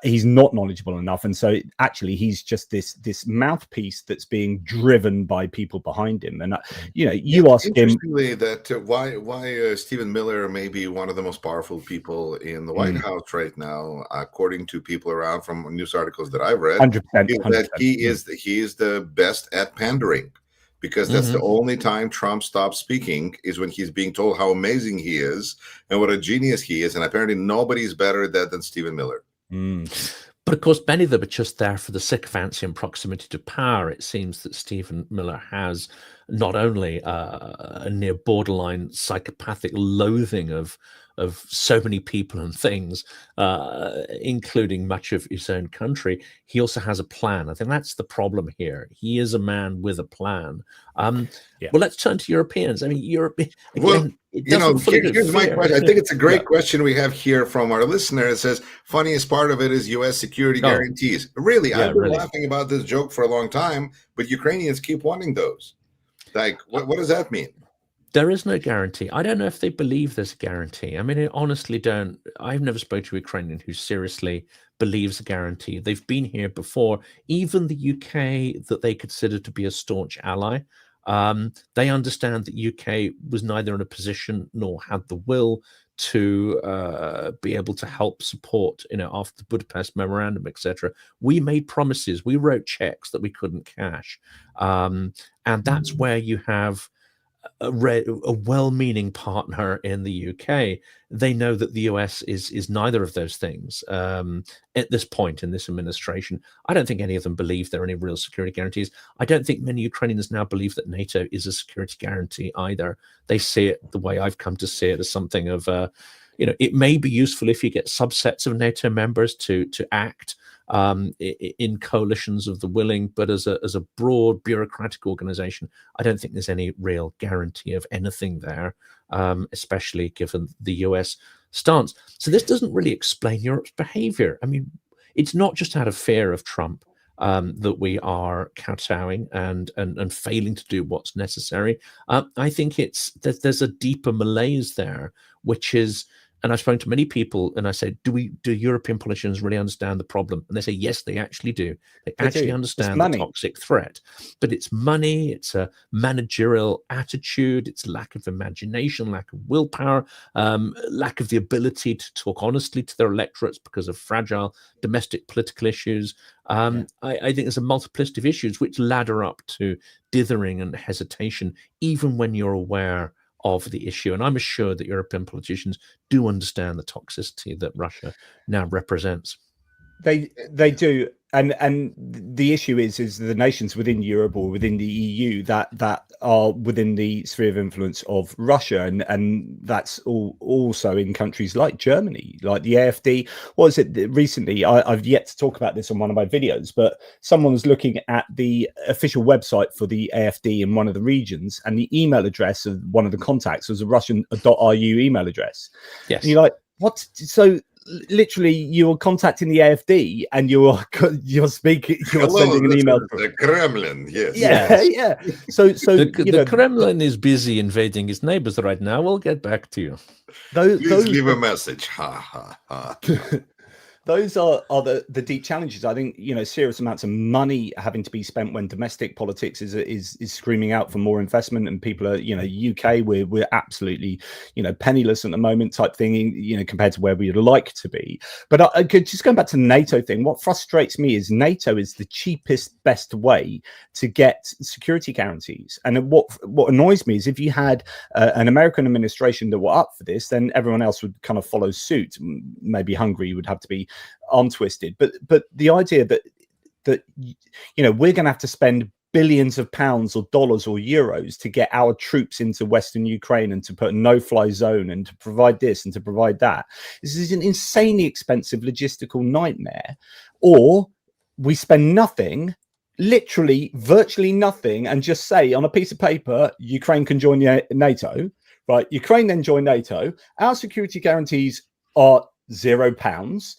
He's not knowledgeable enough, and so actually he's just this mouthpiece that's being driven by people behind him. And you ask him
that why Stephen Miller may be one of the most powerful people in the White House right now, according to people around from news articles that I've read.
100%,
that he is the best at pandering. Because that's the only time Trump stops speaking is when he's being told how amazing he is and what a genius he is. And apparently nobody's better at that than Stephen Miller.
But of course, many of them are just there for the sycophancy and proximity to power. It seems that Stephen Miller has not only a near borderline psychopathic loathing of so many people and things, including much of his own country. He also has a plan. I think that's the problem here. He is a man with a plan. Well, let's turn to Europeans. I mean, Europe. Again,
here's my question. I think it's a great question we have here from our listener. It says, funniest part of it is U.S. security guarantees. Really, I've been laughing about this joke for a long time, but Ukrainians keep wanting those. Like, what does that mean?
There is no guarantee. I don't know if they believe there's a guarantee. I mean, I honestly don't. I've never spoken to a Ukrainian who seriously believes a guarantee. They've been here before. Even the UK, that they consider to be a staunch ally, they understand that UK was neither in a position nor had the will to be able to help support, after the Budapest Memorandum, etc. We made promises. We wrote checks that we couldn't cash. And that's where you have a well-meaning partner in the UK. They know that the US is neither of those things at this point in this administration. I don't think any of them believe there are any real security guarantees. I don't think many Ukrainians now believe that NATO is a security guarantee either. They see it the way I've come to see it, as something of it may be useful if you get subsets of NATO members to act in coalitions of the willing, but as a broad bureaucratic organization, I don't think there's any real guarantee of anything there, especially given the US stance. So this doesn't really explain Europe's behavior. I mean, it's not just out of fear of Trump that we are kowtowing and failing to do what's necessary. I think there's a deeper malaise there, which is, and I've spoken to many people, and I say, do European politicians really understand the problem? And they say, yes, they actually do. They actually understand the toxic threat. But it's money, it's a managerial attitude, it's lack of imagination, lack of willpower, lack of the ability to talk honestly to their electorates because of fragile domestic political issues. I think there's a multiplicity of issues which ladder up to dithering and hesitation, even when you're aware of the issue. And I'm assured that European politicians do understand the toxicity that Russia now represents.
They do. And the issue is the nations within Europe or within the EU that are within the sphere of influence of Russia, and that's also in countries like Germany, like the AfD. What was it recently? I've yet to talk about this on one of my videos, but someone was looking at the official website for the AfD in one of the regions, and the email address of one of the contacts was a Russian .ru email address.
Yes.
And you're like, what? So literally you're contacting the AfD and you're speaking, you're sending an email
to the Kremlin. Yes.
Yeah. So
the Kremlin is busy invading its neighbors right now. We'll get back to you.
Please leave a message. Ha ha ha.
those are the deep challenges. I think, serious amounts of money having to be spent when domestic politics is screaming out for more investment, and people are, UK, we're absolutely, penniless at the moment type thing, compared to where we'd like to be. But I could just go back to the NATO thing. What frustrates me is NATO is the cheapest, best way to get security guarantees. And what annoys me is if you had an American administration that were up for this, then everyone else would kind of follow suit. Maybe Hungary would have to be arm twisted, but the idea that we're going to have to spend billions of pounds or dollars or euros to get our troops into Western Ukraine and to put a no-fly zone and to provide this and to provide that, this is an insanely expensive logistical nightmare. Or we spend nothing, literally virtually nothing, and just say on a piece of paper, Ukraine can join NATO, right? Ukraine then join NATO. Our security guarantees are £0,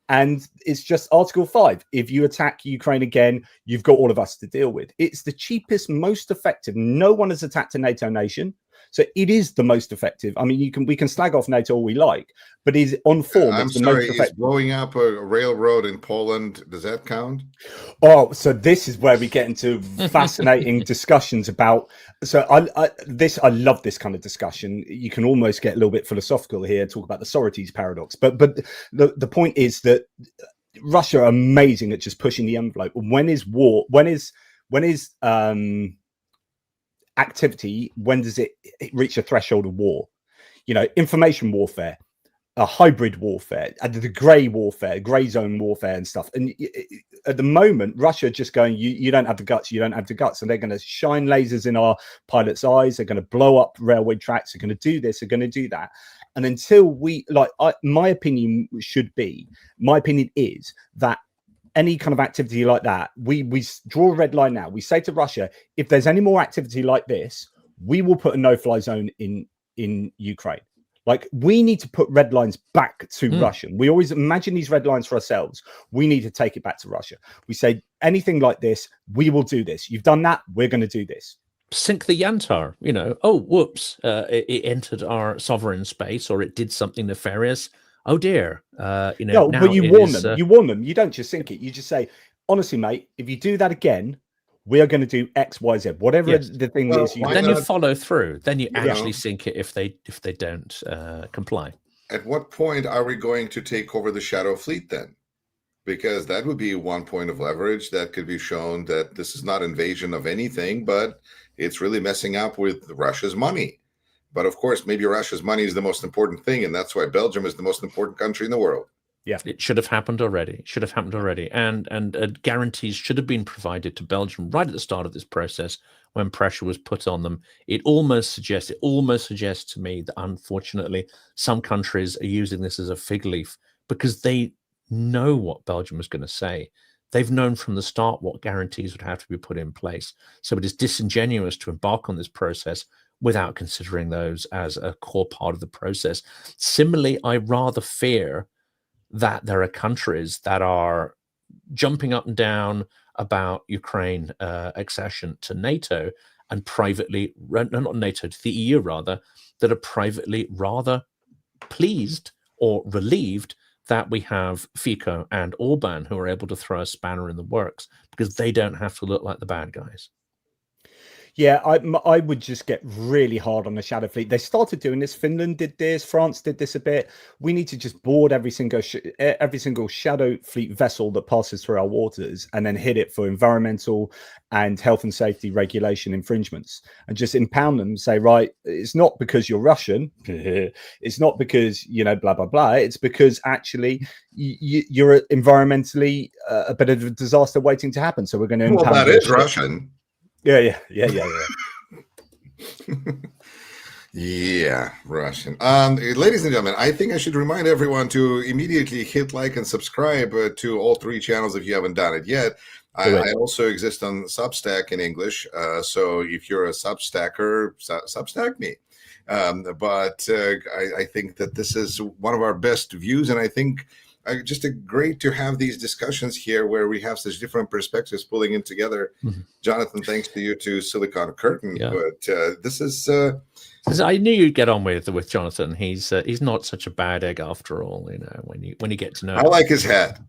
and it's just Article 5. If you attack Ukraine again, you've got all of us to deal with. It's the cheapest, most effective. No one has attacked a NATO nation, so it is the most effective. I mean, we can slag off NATO all we like, but is on form.
I'm sorry, is blowing up a railroad in Poland, does that count?
Oh, so this is where we get into fascinating discussions about. So I love this kind of discussion. You can almost get a little bit philosophical here, talk about the Socrates paradox. But the point is that Russia are amazing at just pushing the envelope. When is war? When is activity? When does it reach a threshold of war? Information warfare, a hybrid warfare, the grey zone warfare and stuff. And at the moment, Russia are just going, you don't have the guts, you don't have the guts. And they're going to shine lasers in our pilots' eyes. They're going to blow up railway tracks. They're going to do this. They're going to do that. And until my opinion is that any kind of activity like that, we draw a red line now. We say to Russia, if there's any more activity like this, we will put a no-fly zone in Ukraine. Like, we need to put red lines back to Russia. We always imagine these red lines for ourselves. We need to take it back to Russia. We say anything like this, we will do this. You've done that, we're going to do this.
Sink the Yantar, oh, whoops, it entered our sovereign space, or it did something nefarious. Oh dear.
No, but you warn them. You warn them. You don't just sink it. You just say, honestly, mate, if you do that again, we are going to do X, Y, Z, whatever the thing is.
Then you follow through. Then you actually sink it if they don't comply.
At what point are we going to take over the Shadow Fleet then? Because that would be one point of leverage that could be shown that this is not invasion of anything, but it's really messing up with Russia's money. But of course, maybe Russia's money is the most important thing, and that's why Belgium is the most important country in the world.
Yeah, it should have happened already. And guarantees should have been provided to Belgium right at the start of this process when pressure was put on them. It almost suggests to me that unfortunately some countries are using this as a fig leaf because they know what Belgium is going to say. They've known from the start what guarantees would have to be put in place. So it is disingenuous to embark on this process without considering those as a core part of the process. Similarly, I rather fear that there are countries that are jumping up and down about Ukraine accession to NATO and privately, not NATO, to the EU rather, that are privately rather pleased or relieved that we have Fico and Orban who are able to throw a spanner in the works because they don't have to look like the bad guys.
Yeah, I would just get really hard on the Shadow Fleet. They started doing this. Finland did this. France did this a bit. We need to just board every single Shadow Fleet vessel that passes through our waters and then hit it for environmental and health and safety regulation infringements and just impound them and say, right, it's not because you're Russian. It's not because, blah, blah, blah. It's because actually you're environmentally a bit of a disaster waiting to happen. So we're going to impound.
Well, that is Russian.
Yeah.
Yeah, Russian. Ladies and gentlemen, I think I should remind everyone to immediately hit like and subscribe to all three channels if you haven't done it yet. I also exist on Substack in English, so if you're a Substacker, Substack me. But I think that this is one of our best views, and I think just great to have these discussions here where we have such different perspectives pulling in together. Mm-hmm. Jonathan, thanks to you to Silicon Curtain. Yeah. But this is
So I knew you'd get on with Jonathan. He's not such a bad egg after all, you know, when you get to know
I
him.
like his hat.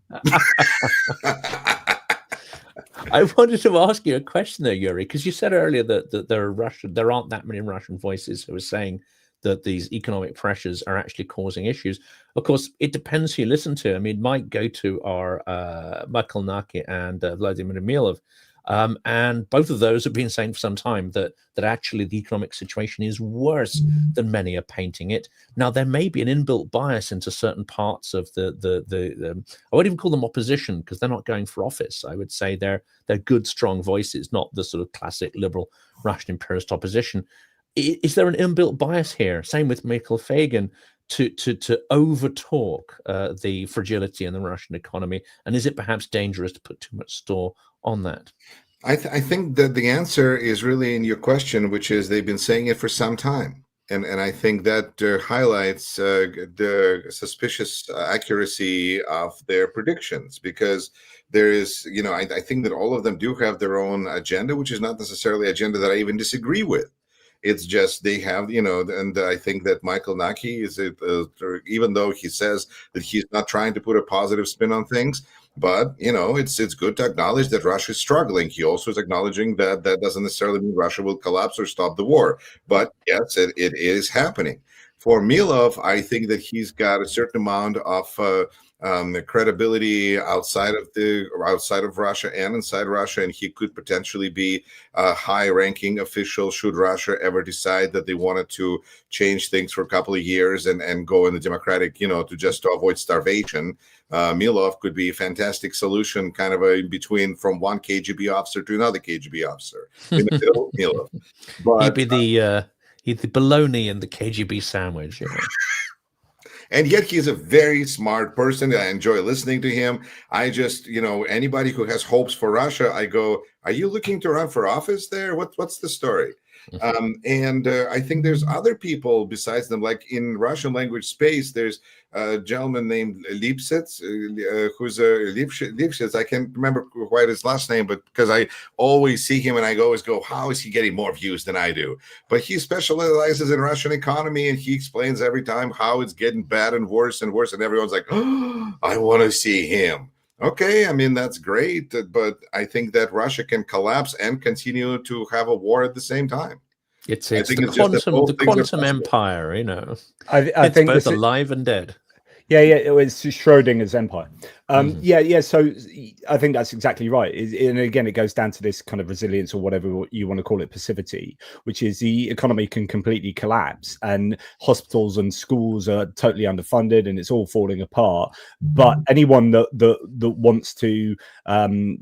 I wanted to ask you a question there, Yuri, because you said earlier that there aren't that many Russian voices who are saying that these economic pressures are actually causing issues. Of course, it depends who you listen to. I mean, it might go to our Michael Naki and Vladimir Milov, and both of those have been saying for some time that actually the economic situation is worse than many are painting it. Now, there may be an inbuilt bias into certain parts of the I won't even call them opposition, because they're not going for office. I would say they're good, strong voices, not the sort of classic liberal Russian imperialist opposition. Is there an inbuilt bias here? Same with Michael Fagan, to overtalk the fragility in the Russian economy, and is it perhaps dangerous to put too much store on that?
I think that the answer is really in your question, which is they've been saying it for some time. And I think that highlights the suspicious accuracy of their predictions, because there is, you know, I think that all of them do have their own agenda, which is not necessarily agenda that I even disagree with. It's just they have, you know, and I think that Michael Naki is, even though he says that he's not trying to put a positive spin on things, but, you know, it's good to acknowledge that Russia is struggling. He also is acknowledging that that doesn't necessarily mean Russia will collapse or stop the war. But yes, it is happening. For Milov, I think that he's got a certain amount of credibility outside of Russia and inside Russia, and he could potentially be a high-ranking official should Russia ever decide that they wanted to change things for a couple of years and go in the democratic, you know, to avoid starvation. Milov could be a fantastic solution, kind of in between, from one KGB officer to another KGB officer. In the middle, Milov. But
He'd be the bologna and the KGB sandwich, you know.
And yet he's a very smart person. I enjoy listening to him. I just, you know, anybody who has hopes for Russia, I go, are you looking to run for office there? What's the story? And I think there's other people besides them, like in Russian language space, there's a gentleman named Lipsitz, who's Lipsitz. I can't remember quite his last name, but because I always see him and I always go, how is he getting more views than I do? But he specializes in Russian economy, and he explains every time how it's getting bad and worse, and everyone's like, oh, I want to see him. Okay, I mean, that's great, but I think that Russia can collapse and continue to have a war at the same time.
It's the quantum empire, you know.
I think
both alive and dead.
Yeah, it's Schrodinger's empire. Yeah. So I think that's exactly right. And again, it goes down to this kind of resilience, or whatever you want to call it, passivity, which is the economy can completely collapse, and hospitals and schools are totally underfunded, and it's all falling apart. But anyone that wants to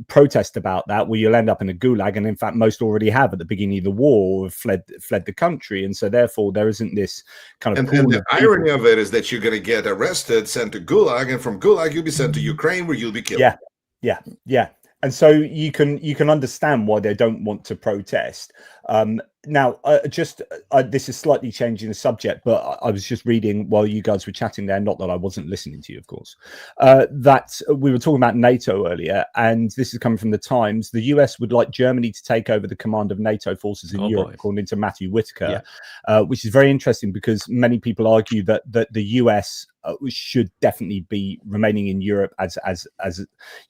protest about that, well, you'll end up in a gulag, and in fact, most already have at the beginning of the war, have fled the country, and so therefore there isn't this kind of.
And the irony of it is that you're going to get arrested, sent to gulag, and from gulag you'll be sent to Ukraine, where you'll be killed.
Yeah. And so you can understand why they don't want to protest. Now, this is slightly changing the subject, but I was just reading while you guys were chatting there, not that I wasn't listening to you, of course, that we were talking about NATO earlier, and this is coming from the Times. The US would like Germany to take over the command of NATO forces in Europe, according to Matthew Whitaker, which is very interesting, because many people argue that the US should definitely be remaining in Europe as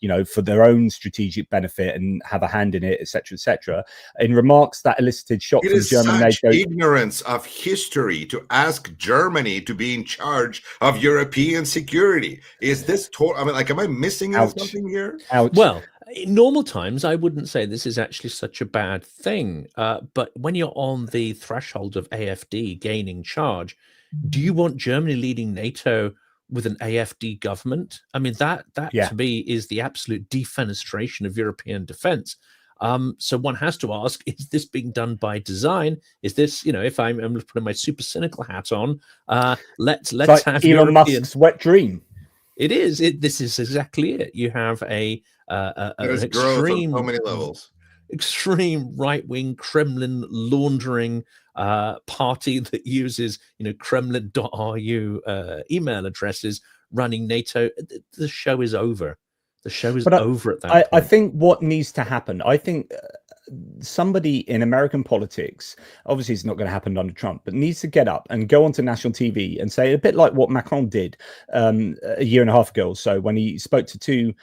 you know, for their own strategic benefit and have a hand in it, etc., etc. In remarks that elicited shock from German NATO.
Ignorance of history to ask Germany to be in charge of European security. Is this? I mean, like, am I missing something here?
Ouch.
Well, in normal times, I wouldn't say this is actually such a bad thing. But when you're on the threshold of AfD gaining charge, do you want Germany leading NATO with an AfD government? I mean, that to me is the absolute defenestration of European defense. So one has to ask, is this being done by design? Is this, you know, if I'm putting my super cynical hat on, let's have
Elon Musk's wet dream.
It is. This is exactly it. You have an extreme,
on so many levels.
Extreme right-wing Kremlin laundering party that uses, you know, Kremlin.ru email addresses running NATO. The show is over. The show is over at that point.
I think what needs to happen, I think somebody in American politics, obviously it's not going to happen under Trump, but needs to get up and go onto national TV and say, a bit like what Macron did a year and a half ago or so, when he spoke to two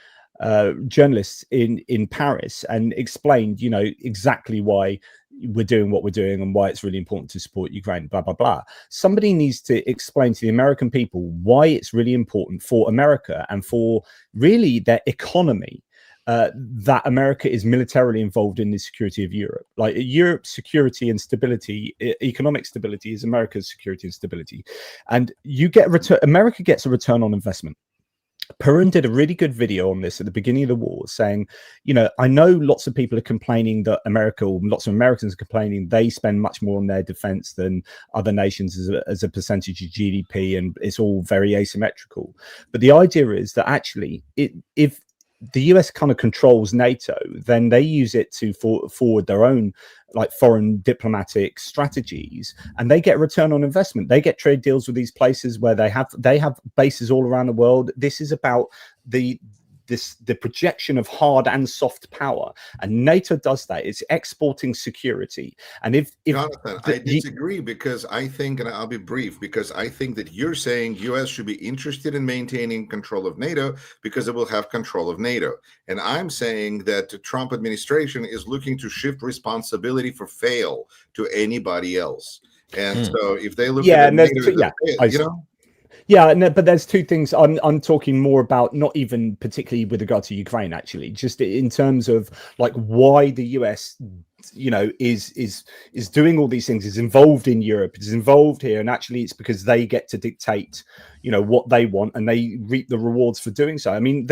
journalists in Paris and explained, exactly why we're doing what we're doing and why it's really important to support Ukraine, blah, blah, blah. Somebody needs to explain to the American people why it's really important for America and for really their economy that America is militarily involved in the security of Europe. Like Europe's security and stability, economic stability is America's security and stability. And you get America gets a return on investment. Perrin did a really good video on this at the beginning of the war, saying, I know lots of people are complaining that lots of Americans are complaining they spend much more on their defense than other nations as a percentage of GDP, and it's all very asymmetrical. But the idea is that actually, if the US kind of controls NATO, then they use it to forward their own like foreign diplomatic strategies, and they get a return on investment. They get trade deals with these places where they have bases all around the world. This is about the projection of hard and soft power, and NATO does that. It's exporting security. And if
Jonathan, I disagree, because I think, and I'll be brief, because I think that you're saying US should be interested in maintaining control of NATO because it will have control of NATO. And I'm saying that the Trump administration is looking to shift responsibility for fail to anybody else. And so if they look at NATO,
Yeah, no, but there's two things. I'm talking more about, not even particularly with regard to Ukraine, actually, just in terms of like why the US, is doing all these things, is involved in Europe, is involved here, and actually it's because they get to dictate, what they want, and they reap the rewards for doing so. I mean,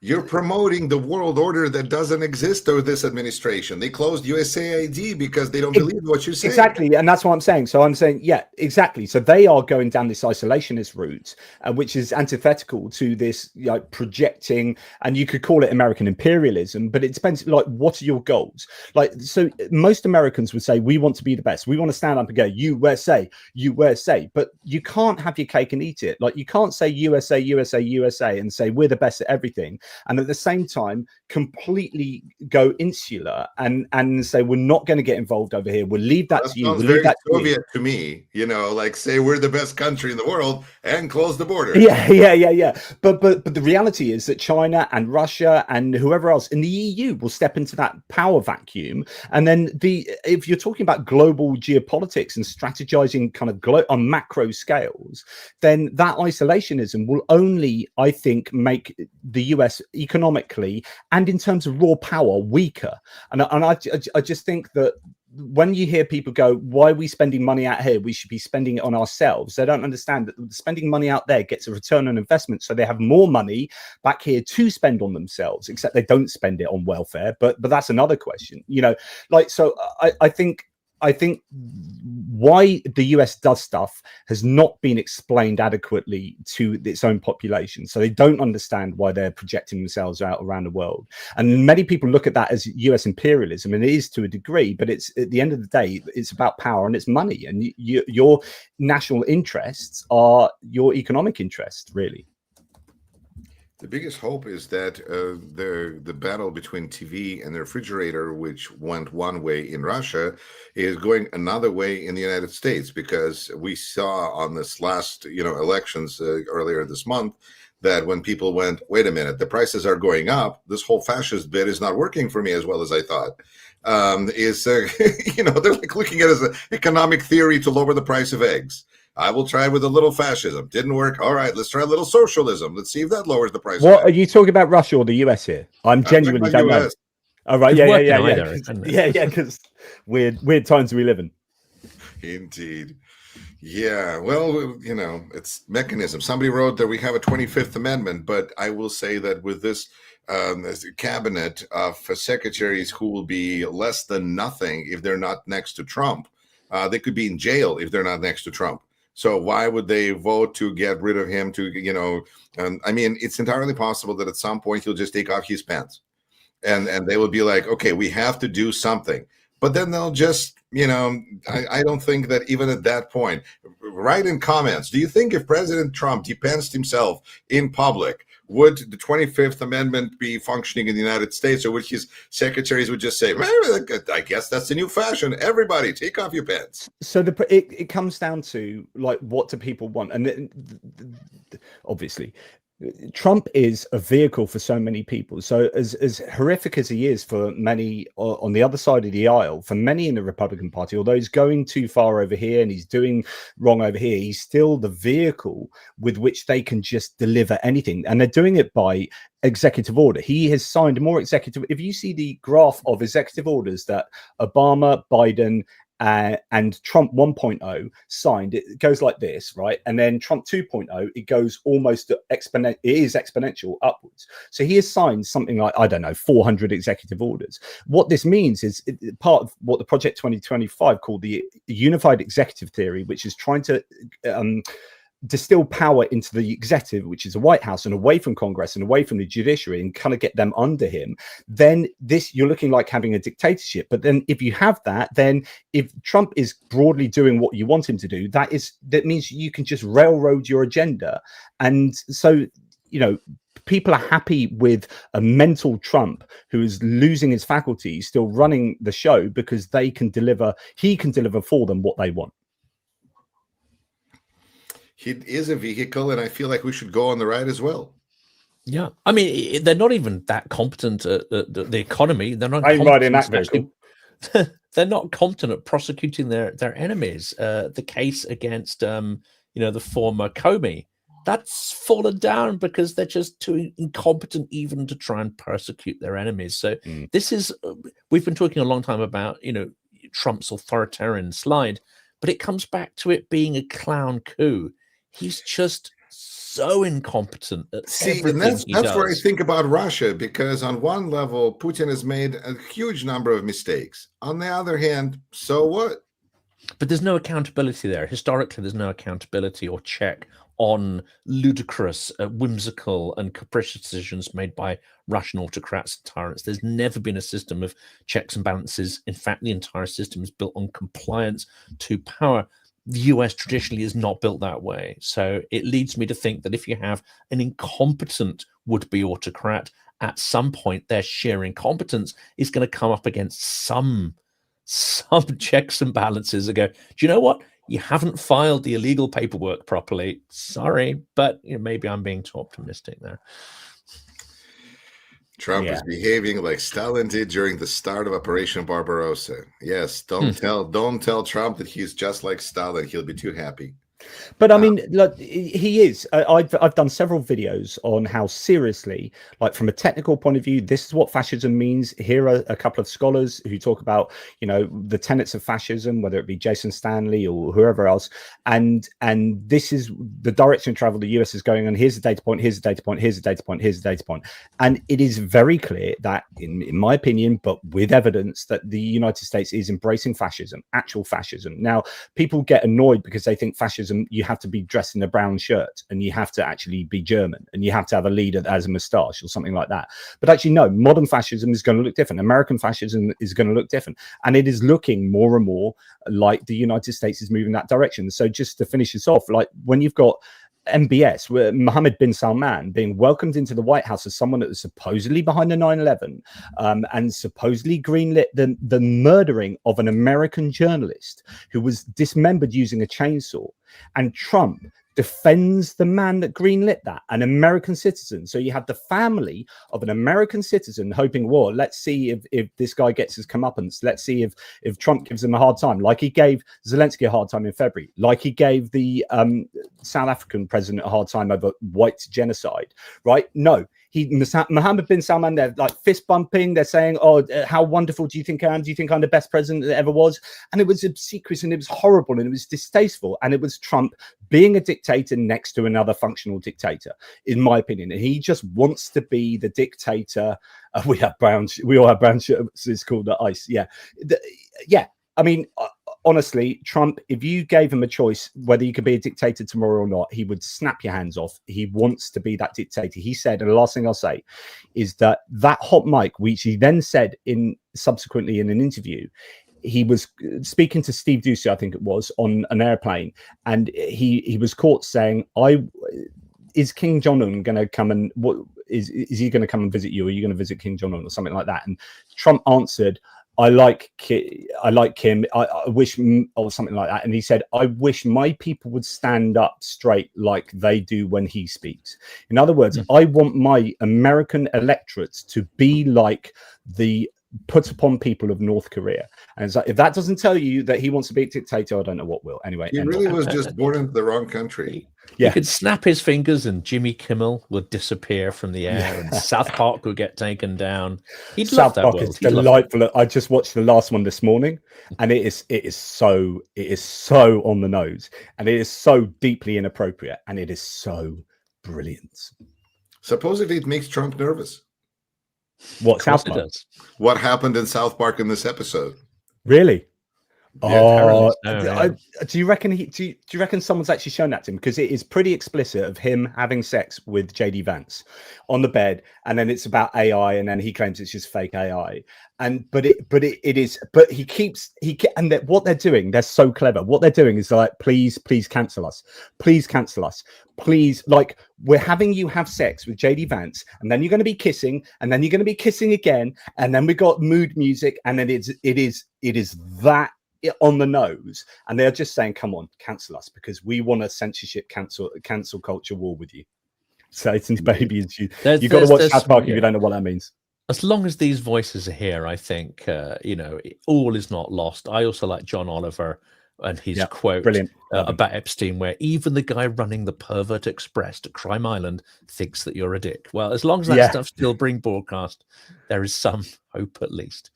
you're promoting the world order that doesn't exist under this administration. They closed USAID because they don't believe what you're saying.
Exactly, and that's what I'm saying. So I'm saying, yeah, exactly. So they are going down this isolationist route, which is antithetical to this projecting, and you could call it American imperialism, but it depends, like, what are your goals? Like, so most Americans would say, we want to be the best. We want to stand up and go, USA, USA. But you can't have your cake and eat it. Like, you can't say USA, USA, USA and say we're the best at everything, and at the same time completely go insular and say we're not going to get involved over here. We'll leave that to you. We'll leave that
Soviet to me, like say we're the best country in the world and close the border.
Yeah. But the reality is that China and Russia and whoever else in the EU will step into that power vacuum. And then if you're talking about global geopolitics and strategizing kind of on macro scales, then that isolationism will only, I think, make the US economically and in terms of raw power weaker. And I just think that when you hear people go, why are we spending money out here? We should be spending it on ourselves. They don't understand that spending money out there gets a return on investment. So they have more money back here to spend on themselves, except they don't spend it on welfare. But that's another question, so I think why the US does stuff has not been explained adequately to its own population. So they don't understand why they're projecting themselves out around the world. And many people look at that as US imperialism, and it is to a degree, but it's at the end of the day, it's about power and it's money. And your national interests are your economic interests, really.
The biggest hope is that the battle between TV and the refrigerator, which went one way in Russia, is going another way in the United States, because we saw on this last elections earlier this month that when people went, wait a minute, the prices are going up, this whole fascist bit is not working for me as well as I thought. They're like looking at it as an economic theory to lower the price of eggs. I will try with a little fascism. Didn't work. All right, let's try a little socialism. Let's see if that lowers the price.
What are you talking about, Russia or the US here? I'm genuinely don't know. All right, yeah. Because weird times we live in.
Indeed. Yeah, well, it's mechanism. Somebody wrote that we have a 25th Amendment, but I will say that with this cabinet of secretaries who will be less than nothing if they're not next to Trump, they could be in jail if they're not next to Trump. So why would they vote to get rid of him? It's entirely possible that at some point he'll just take off his pants, and they will be like, okay, we have to do something. But then they'll just, I don't think that even at that point, write in comments, do you think if President Trump depensed himself in public, would the 25th Amendment be functioning in the United States, or would his secretaries would just say, I guess that's the new fashion. Everybody, take off your pants.
So it comes down to, like, what do people want? And obviously, Trump is a vehicle for so many people. So as horrific as he is for many on the other side of the aisle, for many in the Republican Party, although he's going too far over here and he's doing wrong over here, he's still the vehicle with which they can just deliver anything. And they're doing it by executive order. He has signed more executive. If you see the graph of executive orders that Obama, Biden, and Trump 1.0 signed, it goes like this, right? And then Trump 2.0, it goes almost exponential. It is exponential upwards. So he has signed something like, I don't know, 400 executive orders. What this means is part of what the Project 2025 called the Unified Executive Theory, which is trying to distill power into the executive, which is the White House, and away from Congress and away from the judiciary, and kind of get them under him. Then you're looking like having a dictatorship. But then if you have that, then if Trump is broadly doing what you want him to do, that means you can just railroad your agenda. And so, you know, people are happy with a mental Trump who is losing his faculties, still running the show, because he can deliver for them what they want.
He is a vehicle, and I feel like we should go on the ride as well.
Yeah, I mean, they're not even that competent at the economy. They're not.
I'm riding that vehicle.
They're not competent at prosecuting their enemies. The case against the former Comey, that's fallen down because they're just too incompetent even to try and persecute their enemies. So this is, we've been talking a long time about Trump's authoritarian slide, but it comes back to it being a clown coup. He's just so incompetent at everything
that's
he does.
where I think about Russia, because on one level, Putin has made a huge number of mistakes. On the other hand, so what?
But there's no accountability there. Historically, there's no accountability or check on ludicrous, whimsical, and capricious decisions made by Russian autocrats and tyrants. There's never been a system of checks and balances. In fact, the entire system is built on compliance to power. The US traditionally is not built that way. So it leads me to think that if you have an incompetent would-be autocrat, at some point their sheer incompetence is going to come up against some checks and balances and go, do you know what? You haven't filed the illegal paperwork properly. Sorry, but maybe I'm being too optimistic there.
Trump is behaving like Stalin did during the start of Operation Barbarossa. Yes, don't tell Trump that he's just like Stalin. He'll be too happy.
But I mean, look, he is. I've done several videos on how seriously, like from a technical point of view, this is what fascism means. Here are a couple of scholars who talk about, the tenets of fascism, whether it be Jason Stanley or whoever else, and this is the direction of travel the US is going on. Here's the data point. Here's the data point. Here's the data point. Here's the data point. And it is very clear that, in my opinion, but with evidence, that the United States is embracing fascism, actual fascism. Now, people get annoyed because they think fascism, you have to be dressed in a brown shirt and you have to actually be German and you have to have a leader that has a moustache or something like that. But actually, no, modern fascism is going to look different. American fascism is going to look different. And it is looking more and more like the United States is moving that direction. So just to finish this off, like when you've got MBS, where Mohammed bin Salman being welcomed into the White House as someone that was supposedly behind the 9/11 and supposedly greenlit the murdering of an American journalist who was dismembered using a chainsaw, and Trump defends the man that greenlit that, an American citizen. So you have the family of an American citizen hoping, well, let's see if this guy gets his comeuppance. Let's see if Trump gives him a hard time, like he gave Zelenskyy a hard time in February, like he gave the South African president a hard time over white genocide, right? No. Mohammed bin Salman, they're like fist bumping. They're saying, "Oh, how wonderful do you think I am? Do you think I'm the best president that ever was?" And it was obsequious and it was horrible and it was distasteful. And it was Trump being a dictator next to another functional dictator, in my opinion. And he just wants to be the dictator. We all have brown shirts. It's called the ice. Yeah, I mean, honestly, Trump, if you gave him a choice whether you could be a dictator tomorrow or not, he would snap your hands off. He wants to be that dictator. He said, and the last thing I'll say is that hot mic, which he then said subsequently in an interview, he was speaking to Steve Doocy, I think it was, on an airplane, and he was caught saying, is King Jong-un going to come and what is he going to come and visit you? Are you going to visit King Jong-un or something like that? And Trump answered, I like him. I wish, or something like that. And he said, I wish my people would stand up straight like they do when he speaks. In other words, I want my American electorates to be like the put upon people of North Korea. And it's like, if that doesn't tell you that he wants to be a dictator, I don't know what will. Anyway,
He really was just born into the wrong country.
He could snap his fingers and Jimmy Kimmel would disappear from the air and South Park would get taken down. He'd love that world.
Is delightful. I just watched the last one this morning, and it is so on the nose, and it is so deeply inappropriate, and it is so brilliant.
Supposedly it makes Trump nervous.
What South Park?
What happened in South Park in this episode?
Really?
Yeah,
do you reckon do you reckon someone's actually shown that to him? Because it is pretty explicit of him having sex with JD Vance on the bed, and then it's about AI, and then he claims it's just fake AI. And but what they're doing, they're so clever. What they're doing is like, please cancel us, please, like, we're having you have sex with JD Vance, and then you're going to be kissing, and then you're going to be kissing again, and then we got mood music, and then it is that on the nose, and they're just saying, come on, cancel us, because we want a censorship cancel culture war with you. Satan's baby, you got to watch South Park if you don't know what that means.
As long as these voices are here, I think all is not lost. I also like John Oliver and his quote about Epstein, where even the guy running the Pervert Express to Crime Island thinks that you're a dick. Well, as long as that stuff's still being broadcast, there is some hope at least.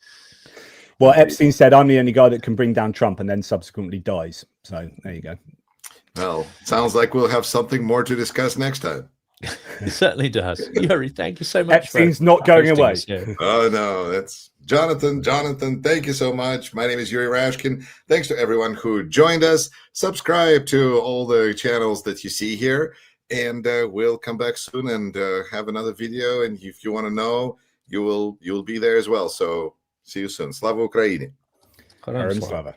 Well, Epstein said, I'm the only guy that can bring down Trump, and then subsequently dies. So there you go.
Well, sounds like we'll have something more to discuss next time.
It certainly does. Yuri, thank you so much.
Epstein's not going away.
Oh, no, that's Jonathan. Jonathan, thank you so much. My name is Yuri Rashkin. Thanks to everyone who joined us. Subscribe to all the channels that you see here, and we'll come back soon and have another video. And if you want to know, you'll be there as well. So see you soon. Slava Ukraini.
Slava.